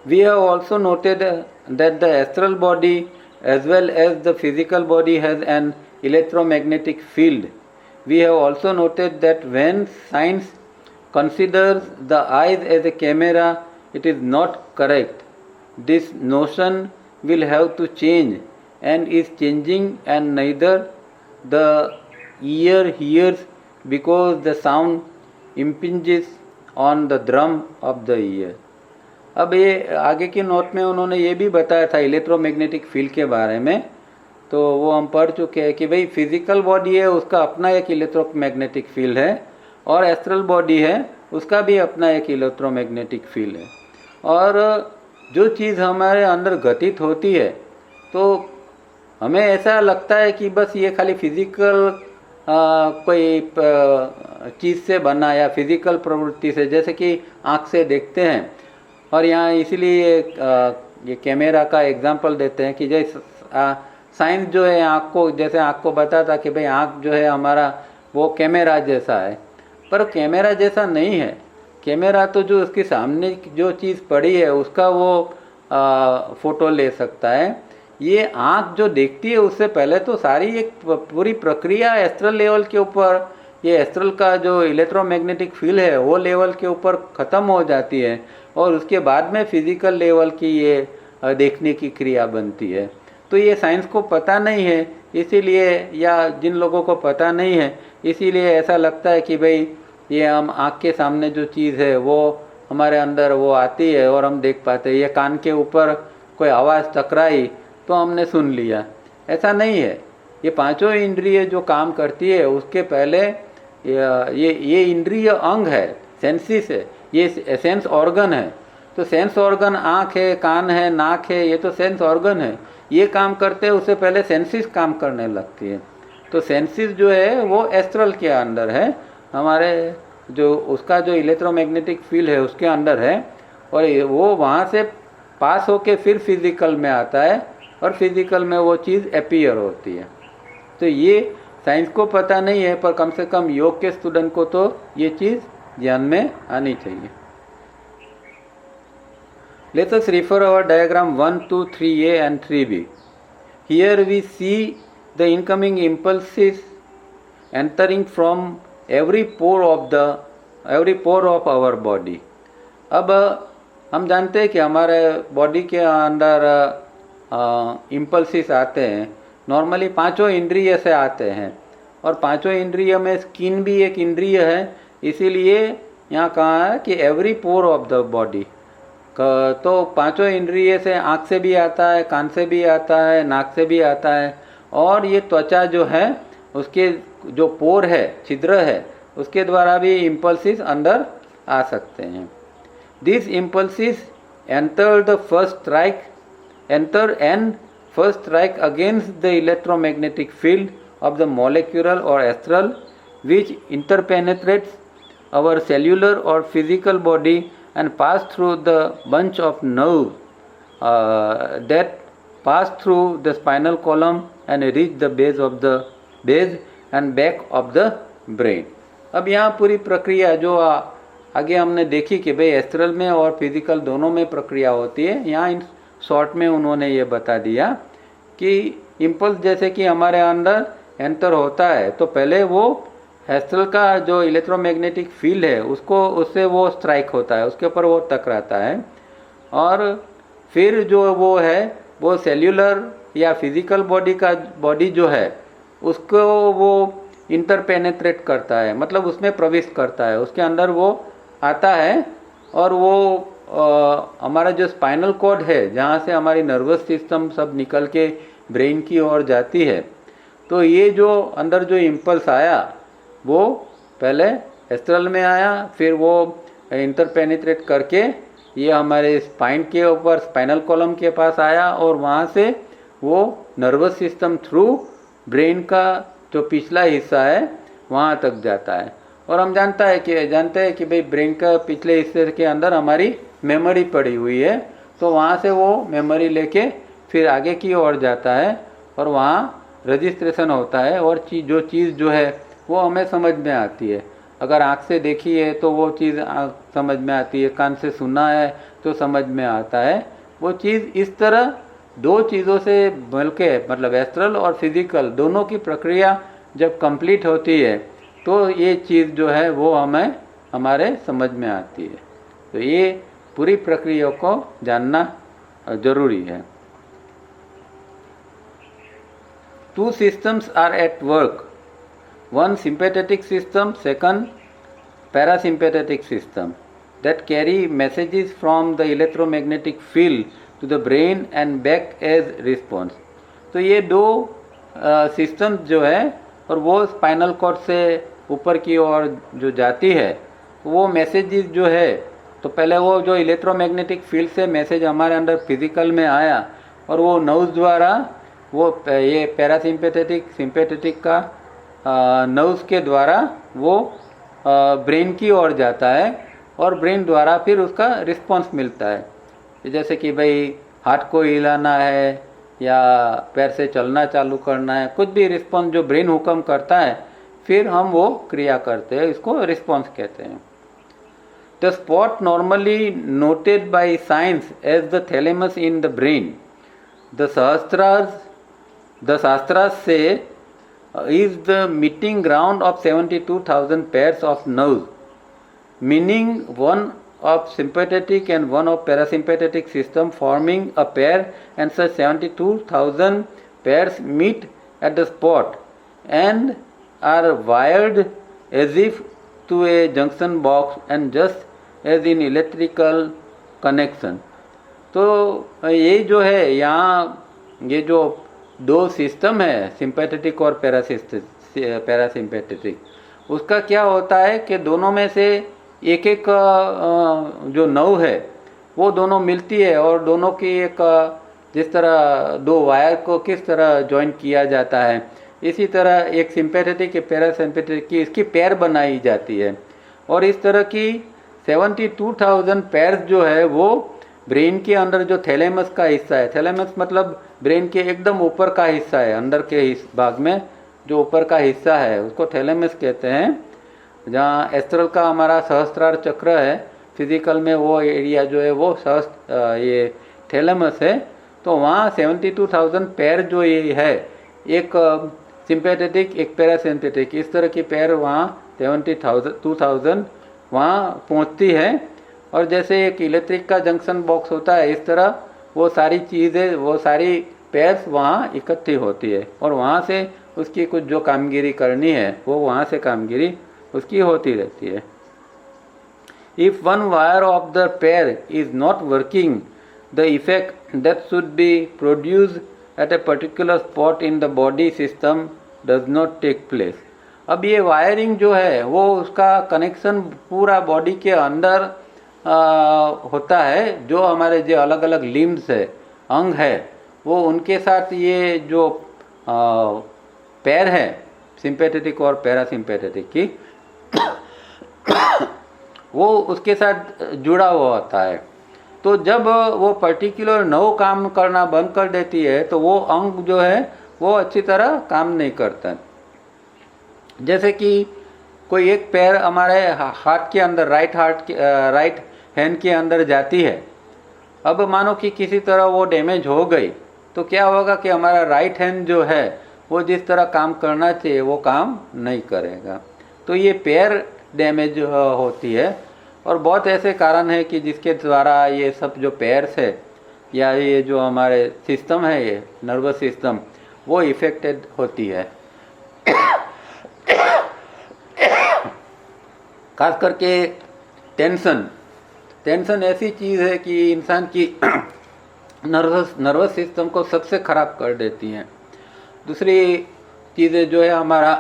We have also noted that the astral body as well as the physical body has an electromagnetic field. We have also noted that when science considers the eyes as a camera, it is not correct. This notion will have to change and is changing, and neither the ear hears because the sound impinges on the drum of the ear. अब ये आगे की note में उन्होंने ये भी बताया था इलेक्ट्रोमैग्नेटिक फील्ड के बारे में, तो वो हम पढ़ चुके हैं कि भाई फिजिकल बॉडी है उसका अपना एक इलेक्ट्रोमैग्नेटिक फील्ड है, और एस्ट्रल बॉडी है उसका भी अपना एक इलेक्ट्रोमैग्नेटिक फील्ड है। और जो चीज़ हमारे अंदर घटित होती है तो हमें ऐसा लगता है कि बस ये खाली फिजिकल कोई चीज़ से बना या फिजिकल प्रवृत्ति से, जैसे कि आँख से देखते हैं। और यहाँ इसीलिए ये कैमरा का एग्जांपल देते हैं कि जैसे साइंस जो है आँख को, जैसे आँख को बताता कि भाई आँख जो है हमारा वो कैमरा जैसा है, पर कैमरा जैसा नहीं है। कैमरा तो जो उसके सामने जो चीज़ पड़ी है उसका वो फ़ोटो ले सकता है। ये आँख जो देखती है उससे पहले तो सारी एक पूरी प्रक्रिया एस्ट्रल लेवल के ऊपर, ये एस्ट्रल का जो इलेक्ट्रोमैग्नेटिक फील्ड है वो लेवल के ऊपर ख़त्म हो जाती है, और उसके बाद में फिज़िकल लेवल की ये देखने की क्रिया बनती है। तो ये साइंस को पता नहीं है, इसीलिए, या जिन लोगों को पता नहीं है इसीलिए ऐसा लगता है कि भाई ये हम आँख के सामने जो चीज़ है वो हमारे अंदर वो आती है और हम देख पाते हैं। ये कान के ऊपर कोई आवाज़ टकराई तो हमने सुन लिया, ऐसा नहीं है। ये पांचों इंद्रिय जो काम करती है उसके पहले ये इंद्रिय अंग है, सेंसिस है, ये सेंस ऑर्गन है। तो सेंस ऑर्गन आँख है, कान है, नाक है, ये तो सेंस ऑर्गन है, ये काम करते हैं। उससे पहले सेंसिस काम करने लगती है। तो सेंसिस जो है वो एस्ट्रल के अंदर है, हमारे जो उसका जो इलेक्ट्रोमैग्नेटिक फील्ड है उसके अंदर है, और वो वहाँ से पास होके फिर फिजिकल में आता है, और फिजिकल में वो चीज़ अपीयर होती है। तो ये साइंस को पता नहीं है, पर कम से कम योग के स्टूडेंट को तो ये चीज़ ध्यान में आनी चाहिए। Let us refer our diagram 1, 2, 3a and 3b. Here we see the incoming impulses entering from every pore of our body. अब हम जानते हैं कि हमारे बॉडी के अंदर इम्पल्सिस आते हैं, नॉर्मली पांचों इंद्रिय से आते हैं, और पांचों इंद्रिय में स्किन भी एक इंद्रिय है, इसीलिए यहाँ कहा है कि every pore of the body. तो पांचों इंद्रिय से आँख से भी आता है, कान से भी आता है, नाक से भी आता है, और ये त्वचा जो है उसके जो पोर है, छिद्र है, उसके द्वारा भी इम्पल्सिस अंदर आ सकते हैं। This impulses enter and first strike against the electromagnetic field of the molecular or astral, which interpenetrates our cellular or physical body and pass through the bunch of nerves that pass through the spinal column and reach the base and back of the brain. अब यहाँ पूरी प्रक्रिया जो आगे हमने देखी कि भाई एस्ट्रल में और फिजिकल दोनों में प्रक्रिया होती है, यहाँ इन शॉर्ट में उन्होंने ये बता दिया कि इम्पल्स जैसे कि हमारे अंदर एंटर होता है तो पहले वो एस्ट्रल का जो इलेक्ट्रोमैग्नेटिक फील्ड है उससे वो स्ट्राइक होता है, उसके ऊपर वो टकराता है, और फिर जो वो है वो सेल्यूलर या फिजिकल बॉडी जो है उसको वो इंटरपेनेट्रेट करता है, मतलब उसमें प्रवेश करता है, उसके अंदर वो आता है, और वो हमारा जो स्पाइनल कॉर्ड है जहाँ से हमारी नर्वस सिस्टम सब निकल के ब्रेन की ओर जाती है, तो ये जो अंदर जो इम्पल्स आया वो पहले एस्ट्रल में आया, फिर वो इंटरपेनिट्रेट करके ये हमारे स्पाइन के ऊपर स्पाइनल कॉलम के पास आया, और वहाँ से वो नर्वस सिस्टम थ्रू ब्रेन का जो पिछला हिस्सा है वहाँ तक जाता है। और हम जानते हैं कि भाई ब्रेन का पिछले हिस्से के अंदर हमारी मेमोरी पड़ी हुई है, तो वहाँ से वो मेमोरी लेके फिर आगे की ओर जाता है, और वहाँ रजिस्ट्रेशन होता है, और जो चीज़ जो है वो हमें समझ में आती है। अगर आँख से देखी है तो वो चीज़ समझ में आती है, कान से सुना है तो समझ में आता है। वो चीज़ इस तरह दो चीज़ों से मिलके, मतलब एस्ट्रल और फिजिकल दोनों की प्रक्रिया जब कंप्लीट होती है तो ये चीज़ जो है वो हमें हमारे समझ में आती है। तो ये पूरी प्रक्रिया को जानना जरूरी है। Two systems are at work, one sympathetic system, second parasympathetic system, that carry messages from the electromagnetic field to the brain and back as response. तो ये दो सिस्टम जो है, और वो स्पाइनल कॉर्ड से ऊपर की ओर जो जाती है, वो मैसेजेस जो है, तो पहले वो जो इलेक्ट्रोमैग्नेटिक फील्ड से मैसेज हमारे अंदर फिजिकल में आया, और वो नर्व्स द्वारा वो ये पैरासिम्पेथेटिक सिंपेथेटिक का नर्व्स के द्वारा वो ब्रेन की ओर जाता है, और ब्रेन द्वारा फिर उसका रिस्पांस मिलता है। जैसे कि भाई हाथ को हिलाना है या पैर से चलना चालू करना है, कुछ भी रिस्पांस जो ब्रेन हुक्म करता है, फिर हम वो क्रिया करते हैं, इसको रिस्पांस कहते हैं। The spot normally noted by science as the thalamus in the brain, the Shastras say is the meeting ground of 72,000 pairs of nerves, meaning one of sympathetic and one of parasympathetic system forming a pair, and such 72,000 pairs meet at the spot and are wired as if to a junction box, and just as in electrical connection. तो ये जो है यहाँ ये जो दो system है sympathetic और पैरासिम्पैथेटिक, उसका क्या होता है कि दोनों में से एक एक जो नर्व है वो दोनों मिलती है, और दोनों की एक जिस तरह दो वायर को किस तरह जॉइन किया जाता है, इसी तरह एक सिंपैथेटिक पैरासिम्पैथेटिक की इसकी पेयर बनाई जाती है। और इस तरह की 72,000 पेयर्स जो है वो ब्रेन के अंदर जो थैलेमस का हिस्सा है, थैलेमस मतलब ब्रेन के एकदम ऊपर का हिस्सा है, अंदर के भाग में जो ऊपर का हिस्सा है उसको थैलेमस कहते हैं। जहाँ एस्ट्रल का हमारा सहस्त्रार चक्र है, फिजिकल में वो एरिया जो है वो ये थैलेमस है, तो वहाँ 72,000 पैर जो ये है, एक सिंपैथेटिक एक पैरासिम्पैथिक, इस तरह की पैर वहाँ 72,000 वहाँ पहुँचती है। और जैसे एक इलेक्ट्रिक का जंक्शन बॉक्स होता है, इस तरह वो सारी चीज़ें, वो सारी पैर्स वहाँ इकट्ठी होती है और वहाँ से उसकी कुछ जो कामगिरी करनी है वो वहाँ से कामगिरी उसकी होती रहती है। If one wire of the pair is not working, the effect that should be produced at a particular spot in the body system does not take place. अब ये वायरिंग जो है वो उसका कनेक्शन पूरा बॉडी के अंदर होता है, जो हमारे जो अलग अलग लिम्स है, अंग है, वो उनके साथ ये जो पैर है सिंपैथेटिक और पैरासिम्पैथेटिक की वो उसके साथ जुड़ा हुआ होता है। तो जब वो पर्टिकुलर नर्व काम करना बंद कर देती है तो वो अंग जो है वो अच्छी तरह काम नहीं करता। जैसे कि कोई एक पैर हमारे हाथ के अंदर, राइट हैंड के अंदर जाती है, अब मानो कि किसी तरह वो डैमेज हो गई तो क्या होगा कि हमारा राइट हैंड जो है वो जिस तरह काम करना चाहिए वो काम नहीं करेगा। तो ये पैर डैमेज होती है और बहुत ऐसे कारण है कि जिसके द्वारा ये सब जो पैर्स है या ये जो हमारे सिस्टम है, ये नर्वस सिस्टम, वो इफेक्टेड होती है। खास करके टेंशन ऐसी चीज़ है कि इंसान की नर्वस सिस्टम को सबसे ख़राब कर देती हैं। दूसरी चीज़ें जो है हमारा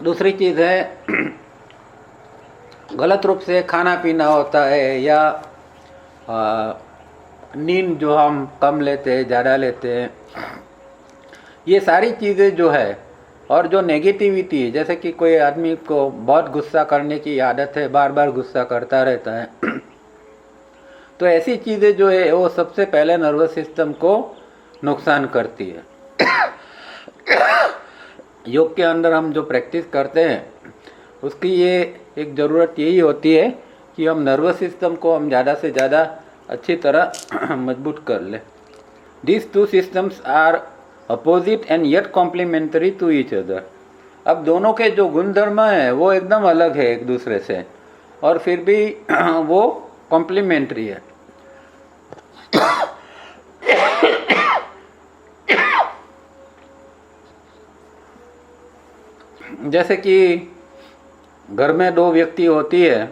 दूसरी चीज़ है गलत रूप से खाना पीना होता है या नींद जो हम कम लेते हैं, ज़्यादा लेते हैं, ये सारी चीज़ें जो है, और जो नेगेटिविटी है, जैसे कि कोई आदमी को बहुत गुस्सा करने की आदत है, बार बार गुस्सा करता रहता है तो ऐसी चीज़ें जो है वो सबसे पहले नर्वस सिस्टम को नुकसान करती है। योग के अंदर हम जो प्रैक्टिस करते हैं उसकी ये एक ज़रूरत यही होती है कि हम नर्वस सिस्टम को हम ज़्यादा से ज़्यादा अच्छी तरह मजबूत कर लें। These two systems are opposite and yet complementary to each other. अब दोनों के जो गुणधर्म हैं वो एकदम अलग है एक दूसरे से और फिर भी वो कॉम्प्लीमेंट्री है। जैसे कि घर में दो व्यक्ति होती है,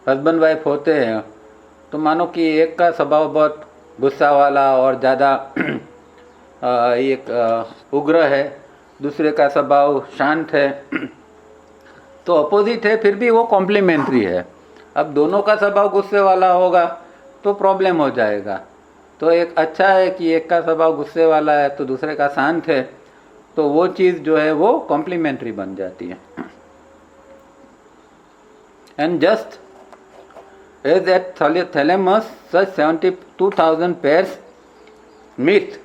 हस्बैंड वाइफ होते हैं, तो मानो कि एक का स्वभाव बहुत गुस्सा वाला और ज़्यादा एक उग्र है, दूसरे का स्वभाव शांत है, तो अपोजिट है फिर भी वो कॉम्प्लीमेंट्री है। अब दोनों का स्वभाव गुस्से वाला होगा तो प्रॉब्लम हो जाएगा। तो एक अच्छा है कि एक का स्वभाव गुस्से वाला है तो दूसरे का शांत है, तो वो चीज़ जो है वो कॉम्प्लीमेंट्री बन जाती है। And just as at thalamus such 72,000 pairs meet,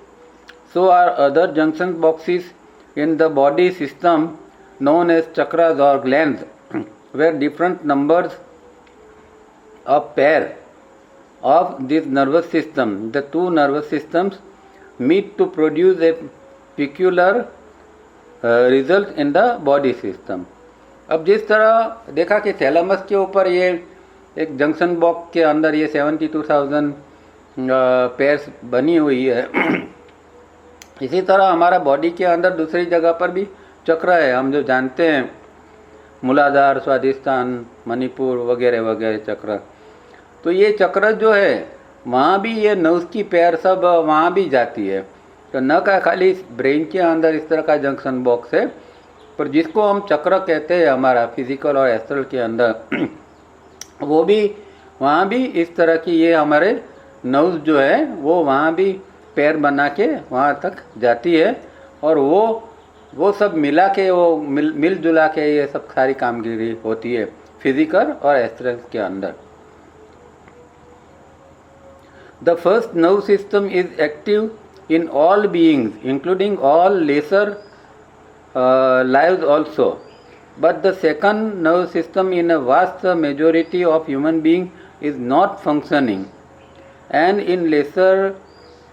so are other junction boxes in the body system known as chakras or glands, where different numbers of pair of this nervous system, the two nervous systems, meet to produce a peculiar result in the body system. अब जिस तरह देखा कि thalamus के ऊपर ये एक junction box के अंदर ये 72,000 पेयर्स बनी हुई है, इसी तरह हमारा बॉडी के अंदर दूसरी जगह पर भी चक्र है, हम जो जानते हैं मूलाधार, स्वादिष्ठान, मणिपुर वगैरह वगैरह चक्र। तो ये चक्र जो है वहाँ भी ये नर्व्स की पेयर सब वहाँ भी जाती है। तो न का खाली ब्रेन के अंदर इस तरह का जंक्शन बॉक्स है, पर जिसको हम चक्र कहते हैं हमारा फिजिकल और एस्ट्रल के अंदर, वो भी वहाँ भी इस तरह की ये हमारे नर्व्स जो है वो वहाँ भी पैर बना के वहाँ तक जाती है और वो सब मिला के वो मिलजुला के ये सब सारी कामगिरी होती है फिजिकल और एस्ट्रल के अंदर। The first nerve system is active in all beings, including all lesser lives also. but the second nervous system in a vast majority of human beings is not functioning, and in lesser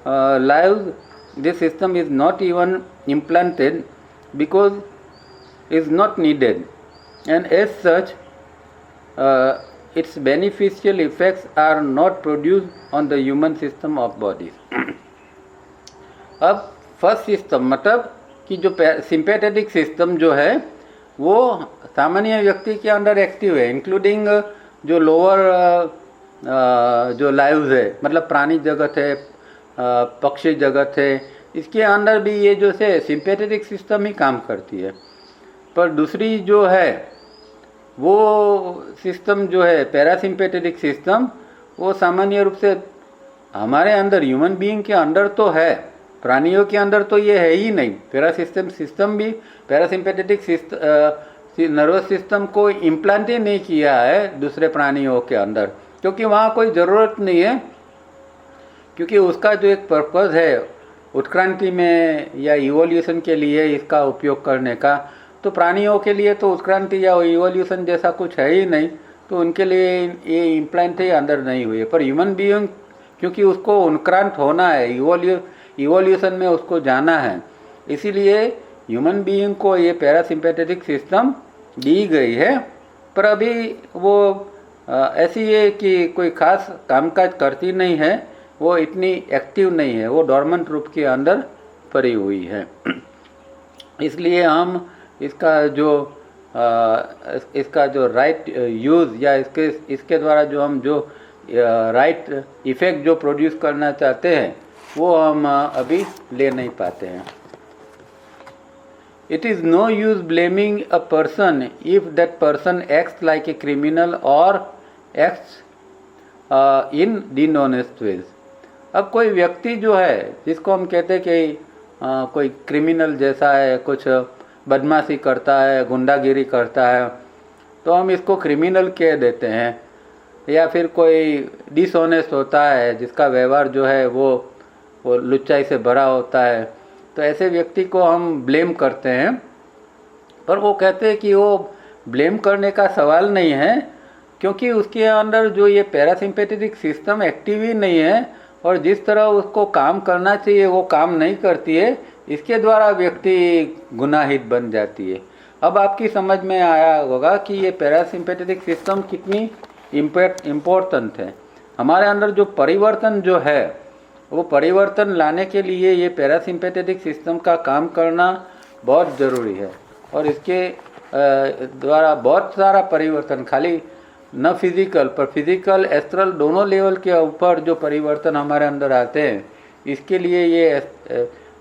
lives this system is not even implanted because it is not needed, and as such its beneficial effects are not produced on the human system of bodies. अब first system मतलब कि जो sympathetic system जो है वो सामान्य व्यक्ति के अंदर एक्टिव है, इंक्लूडिंग जो लोअर जो लाइव्स है, मतलब प्राणी जगत है, पक्षी जगत है, इसके अंदर भी ये जो है सिंपैथेटिक सिस्टम ही काम करती है। पर दूसरी जो है वो सिस्टम जो है पैरासिम्पैथेटिक सिस्टम, वो सामान्य रूप से हमारे अंदर ह्यूमन बीइंग के अंदर तो है, प्राणियों के अंदर तो ये है ही नहीं। सिस्टम भी पैरासिम्पैथेटिक नर्वस सिस्टम को इम्प्लांट ही नहीं किया है दूसरे प्राणियों के अंदर, क्योंकि वहाँ कोई ज़रूरत नहीं है, क्योंकि उसका जो एक पर्पज़ है उत्क्रांति में या इवोल्यूशन के लिए इसका उपयोग करने का, तो प्राणियों के लिए तो उत्क्रांति या इवोल्यूशन जैसा कुछ है ही नहीं, तो उनके लिए ये इम्प्लांट ही अंदर नहीं हुए। पर ह्यूमन बीइंग क्योंकि उसको उत्क्रांत होना है, इवोल्यूशन में उसको जाना है, इसीलिए ह्यूमन बीइंग को ये पैरासिम्पैथेटिक सिस्टम दी गई है। पर अभी वो ऐसी है कि कोई खास कामकाज करती नहीं है, वो इतनी एक्टिव नहीं है, वो डॉर्मेंट रूप के अंदर पड़ी हुई है। इसलिए हम इसका जो राइट यूज़ या इसके द्वारा जो हम जो राइट इफ़ेक्ट जो प्रोड्यूस करना चाहते हैं वो हम अभी ले नहीं पाते हैं। It is no use blaming a person if that person acts like a criminal or acts in dishonest ways। अब कोई व्यक्ति जो है जिसको हम कहते हैं कि कोई क्रिमिनल जैसा है, कुछ बदमाशी करता है, गुंडागिरी करता है, तो हम इसको क्रिमिनल कह देते हैं। या फिर कोई डिसऑनेस्ट होता है, जिसका व्यवहार जो है वो लुच्चाई से भरा होता है, तो ऐसे व्यक्ति को हम ब्लेम करते हैं। पर वो कहते हैं कि वो ब्लेम करने का सवाल नहीं है, क्योंकि उसके अंदर जो ये पैरासिम्पैथेटिक सिस्टम एक्टिव ही नहीं है, और जिस तरह उसको काम करना चाहिए वो काम नहीं करती है, इसके द्वारा व्यक्ति गुनाहित बन जाती है। अब आपकी समझ में आया होगा कि ये पैरासिम्पैथेटिक सिस्टम कितनी इम्पोर्टेंट है। हमारे अंदर जो परिवर्तन जो है वो परिवर्तन लाने के लिए ये पैरासिम्पैथेटिक सिस्टम का काम करना बहुत ज़रूरी है, और इसके द्वारा बहुत सारा परिवर्तन, खाली न फिजिकल पर फिजिकल एस्ट्रल दोनों लेवल के ऊपर जो परिवर्तन हमारे अंदर आते हैं, इसके लिए ये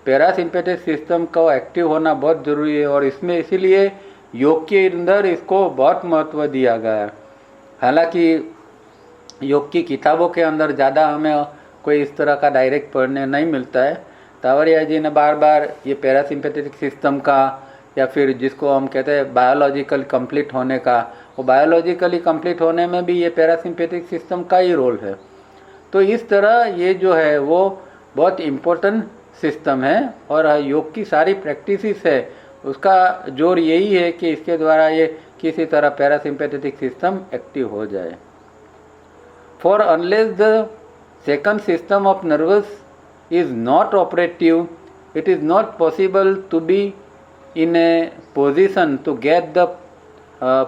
पैरासिम्पैथेटिक सिस्टम का एक्टिव होना बहुत ज़रूरी है। और इसमें इसीलिए योग के अंदर इसको बहुत महत्व दिया गया है। हालांकि योग की किताबों के अंदर ज़्यादा हमें कोई इस तरह का डायरेक्ट पढ़ने नहीं मिलता है। तावरिया जी ने बार बार ये पैरासिम्पैथेटिक सिस्टम का, या फिर जिसको हम कहते हैं बायोलॉजिकल कंप्लीट होने का, वो बायोलॉजिकली कंप्लीट होने में भी ये पैरासिम्पैथेटिक सिस्टम का ही रोल है। तो इस तरह ये जो है वो बहुत इम्पोर्टेंट सिस्टम है, और योग की सारी प्रैक्टिसेस है उसका जोर यही है कि इसके द्वारा ये किसी तरह पैरासिम्पैथेटिक सिस्टम एक्टिव हो जाए। For unless the second system of nervous is not operative, it is not possible to be in a position to get the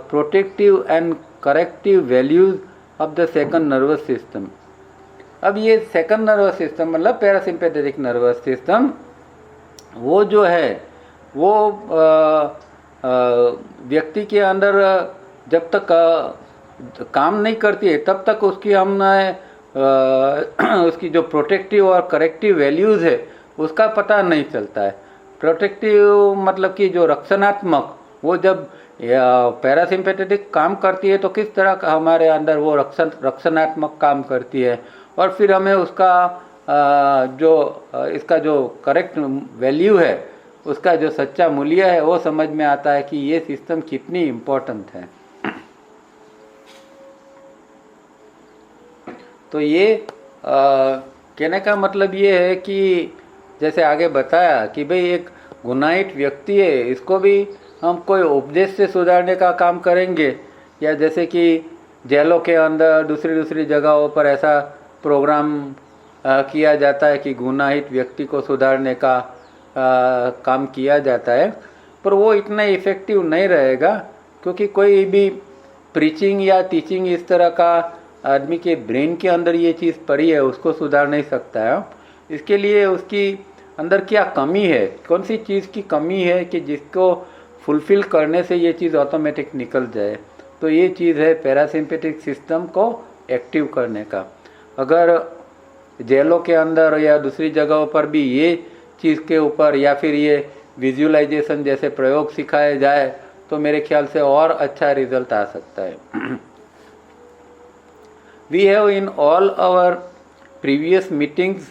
protective and corrective values of the second nervous system। अब ये second nervous system मतलब parasympathetic nervous system वो जो है वो व्यक्ति के अंदर जब तक काम नहीं करती है तब तक उसकी हम उसकी जो प्रोटेक्टिव और करेक्टिव वैल्यूज़ है उसका पता नहीं चलता है। प्रोटेक्टिव मतलब कि जो रक्षणात्मक, वो जब पैरासिम्पैथेटिक काम करती है तो किस तरह का हमारे अंदर वो रक्षणात्मक काम करती है, और फिर हमें उसका इसका जो करेक्ट वैल्यू है, उसका जो सच्चा मूल्य है वो समझ में आता है कि ये सिस्टम कितनी इम्पोर्टेंट है। तो ये कहने का मतलब ये है कि जैसे आगे बताया कि भाई एक गुनाहित व्यक्ति है, इसको भी हम कोई उपदेश से सुधारने का काम करेंगे, या जैसे कि जेलों के अंदर दूसरी जगहों पर ऐसा प्रोग्राम किया जाता है कि गुनाहित व्यक्ति को सुधारने का काम किया जाता है, पर वो इतना इफ़ेक्टिव नहीं रहेगा, क्योंकि कोई भी प्रीचिंग या टीचिंग इस तरह का आदमी के ब्रेन के अंदर ये चीज़ पड़ी है उसको सुधार नहीं सकता है। इसके लिए उसकी अंदर क्या कमी है, कौन सी चीज़ की कमी है कि जिसको फुलफ़िल करने से ये चीज़ ऑटोमेटिक निकल जाए। तो ये चीज़ है पैरासिम्पैथिक सिस्टम को एक्टिव करने का। अगर जेलों के अंदर या दूसरी जगहों पर भी ये चीज़ के ऊपर या फिर ये विजुअलाइजेशन जैसे प्रयोग सिखाए जाए तो मेरे ख्याल से और अच्छा रिजल्ट आ सकता है। We have in all our previous meetings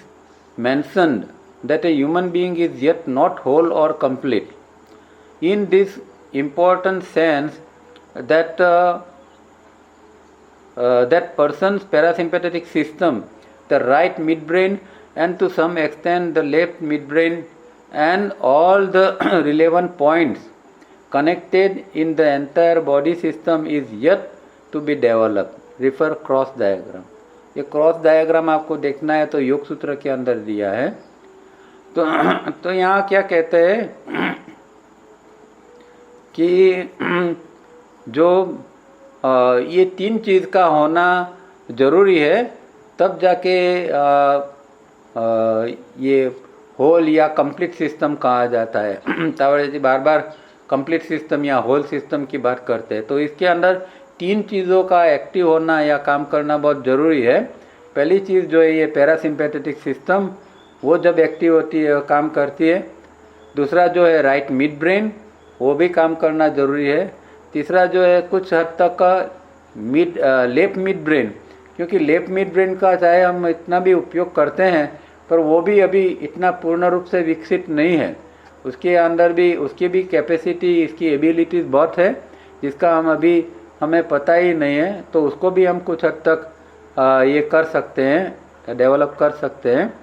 mentioned that a human being is yet not whole or complete. In this important sense, that person's parasympathetic system, the right midbrain, and to some extent the left midbrain, and all the relevant points connected in the entire body system is yet to be developed. Refer cross diagram. ये cross diagram आपको देखना है तो योग सूत्र के अंदर दिया है। तो यहाँ क्या कहते हैं कि जो ये तीन चीज़ का होना ज़रूरी है, तब जाके ये होल या कंप्लीट सिस्टम कहा जाता है। तावड़े जी बार बार कंप्लीट सिस्टम या होल सिस्टम की बात करते हैं। तो इसके अंदर तीन चीज़ों का एक्टिव होना या काम करना बहुत ज़रूरी है। पहली चीज़ जो है ये पैरासिम्पैथेटिक सिस्टम, वो जब एक्टिव होती है काम करती है। दूसरा जो है राइट मिड ब्रेन, वो भी काम करना ज़रूरी है। तीसरा जो है कुछ हद तक लेफ्ट मिड ब्रेन, क्योंकि लेफ्ट मिड ब्रेन का चाहे हम इतना भी उपयोग करते हैं पर वो भी अभी इतना पूर्ण रूप से विकसित नहीं है। उसके अंदर भी उसकी भी कैपेसिटी, इसकी एबिलिटीज़ बहुत है जिसका हमें पता ही नहीं है। तो उसको भी हम कुछ हद तक ये कर सकते हैं, डेवलप कर सकते हैं।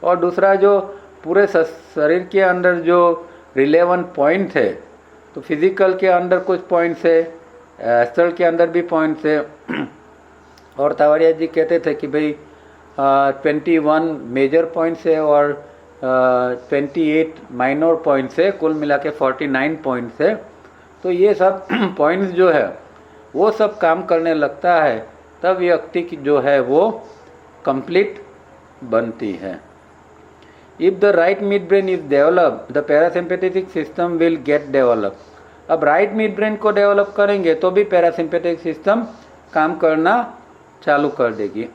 और दूसरा जो पूरे शरीर के अंदर जो रिलेवेंट पॉइंट है, तो फिजिकल के अंदर कुछ पॉइंट्स है, एस्ट्रल के अंदर भी पॉइंट्स है। और तावड़िया जी कहते थे कि भाई 21 मेजर पॉइंट्स है और 28 माइनर पॉइंट्स है, कुल मिला के 49 पॉइंट्स है। तो ये सब पॉइंट्स जो है वो सब काम करने लगता है, तब व्यक्ति की जो है वो कंप्लीट बनती है। If the right mid brain is develop, the parasympathetic system will get develop. अब राइट मिड ब्रेन को डेवलप करेंगे तो भी पैरासिम्पैथेटिक सिस्टम काम करना चालू कर देगी।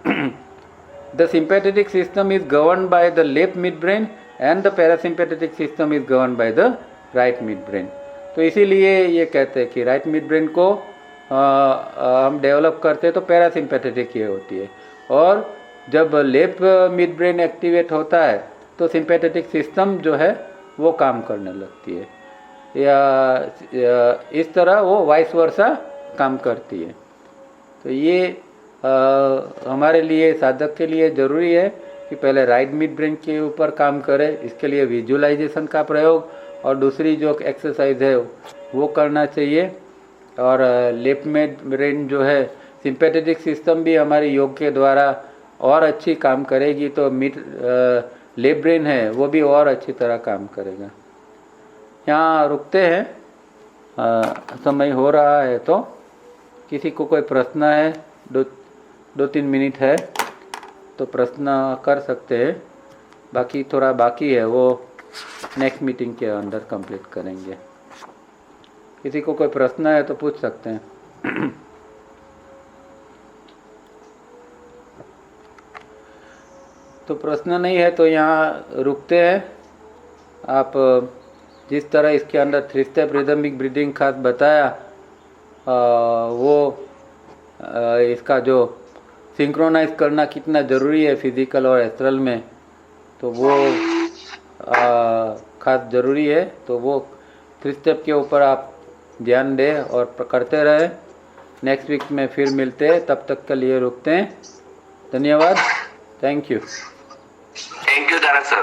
The sympathetic system is govern by the left mid brain and the parasympathetic system is govern by the right mid brain. तो इसीलिए ये कहते हैं कि राइट मिड ब्रेन को हम डेवलप करते हैं तो पैरासिम्पैथेटिक ये होती है, और जब लेफ्ट मिड ब्रेन एक्टिवेट होता है तो सिम्पैथेटिक सिस्टम जो है वो काम करने लगती है, या इस तरह वो वाइस वर्सा काम करती है। तो ये हमारे लिए, साधक के लिए ज़रूरी है कि पहले राइट मिड ब्रेन के ऊपर काम करें। इसके लिए विजुअलाइजेशन का प्रयोग और दूसरी जो एक्सरसाइज है वो करना चाहिए। और लेफ्ट मिड ब्रेन जो है, सिंपैथेटिक सिस्टम भी हमारे योग के द्वारा और अच्छी काम करेगी, तो लेफ्ट ब्रेन है वो भी और अच्छी तरह काम करेगा। यहाँ रुकते हैं, समय हो रहा है। तो किसी को कोई प्रश्न है, 2-3 मिनट है तो प्रश्न कर सकते हैं। बाकी थोड़ा बाकी है, वो नेक्स्ट मीटिंग के अंदर कंप्लीट करेंगे। किसी को कोई प्रश्न है तो पूछ सकते हैं। तो प्रश्न नहीं है तो यहाँ रुकते हैं। आप जिस तरह इसके अंदर 3 स्टेप रिदमिक ब्रीदिंग खास बताया, वो इसका जो सिंक्रोनाइज करना कितना ज़रूरी है फिजिकल और एस्ट्रल में, तो वो खास ज़रूरी है। तो वो 3 स्टेप के ऊपर आप ध्यान दें और करते रहें। नेक्स्ट वीक में फिर मिलते हैं, तब तक के लिए रुकते हैं। धन्यवाद। Thank you. Thank you Tarak sir.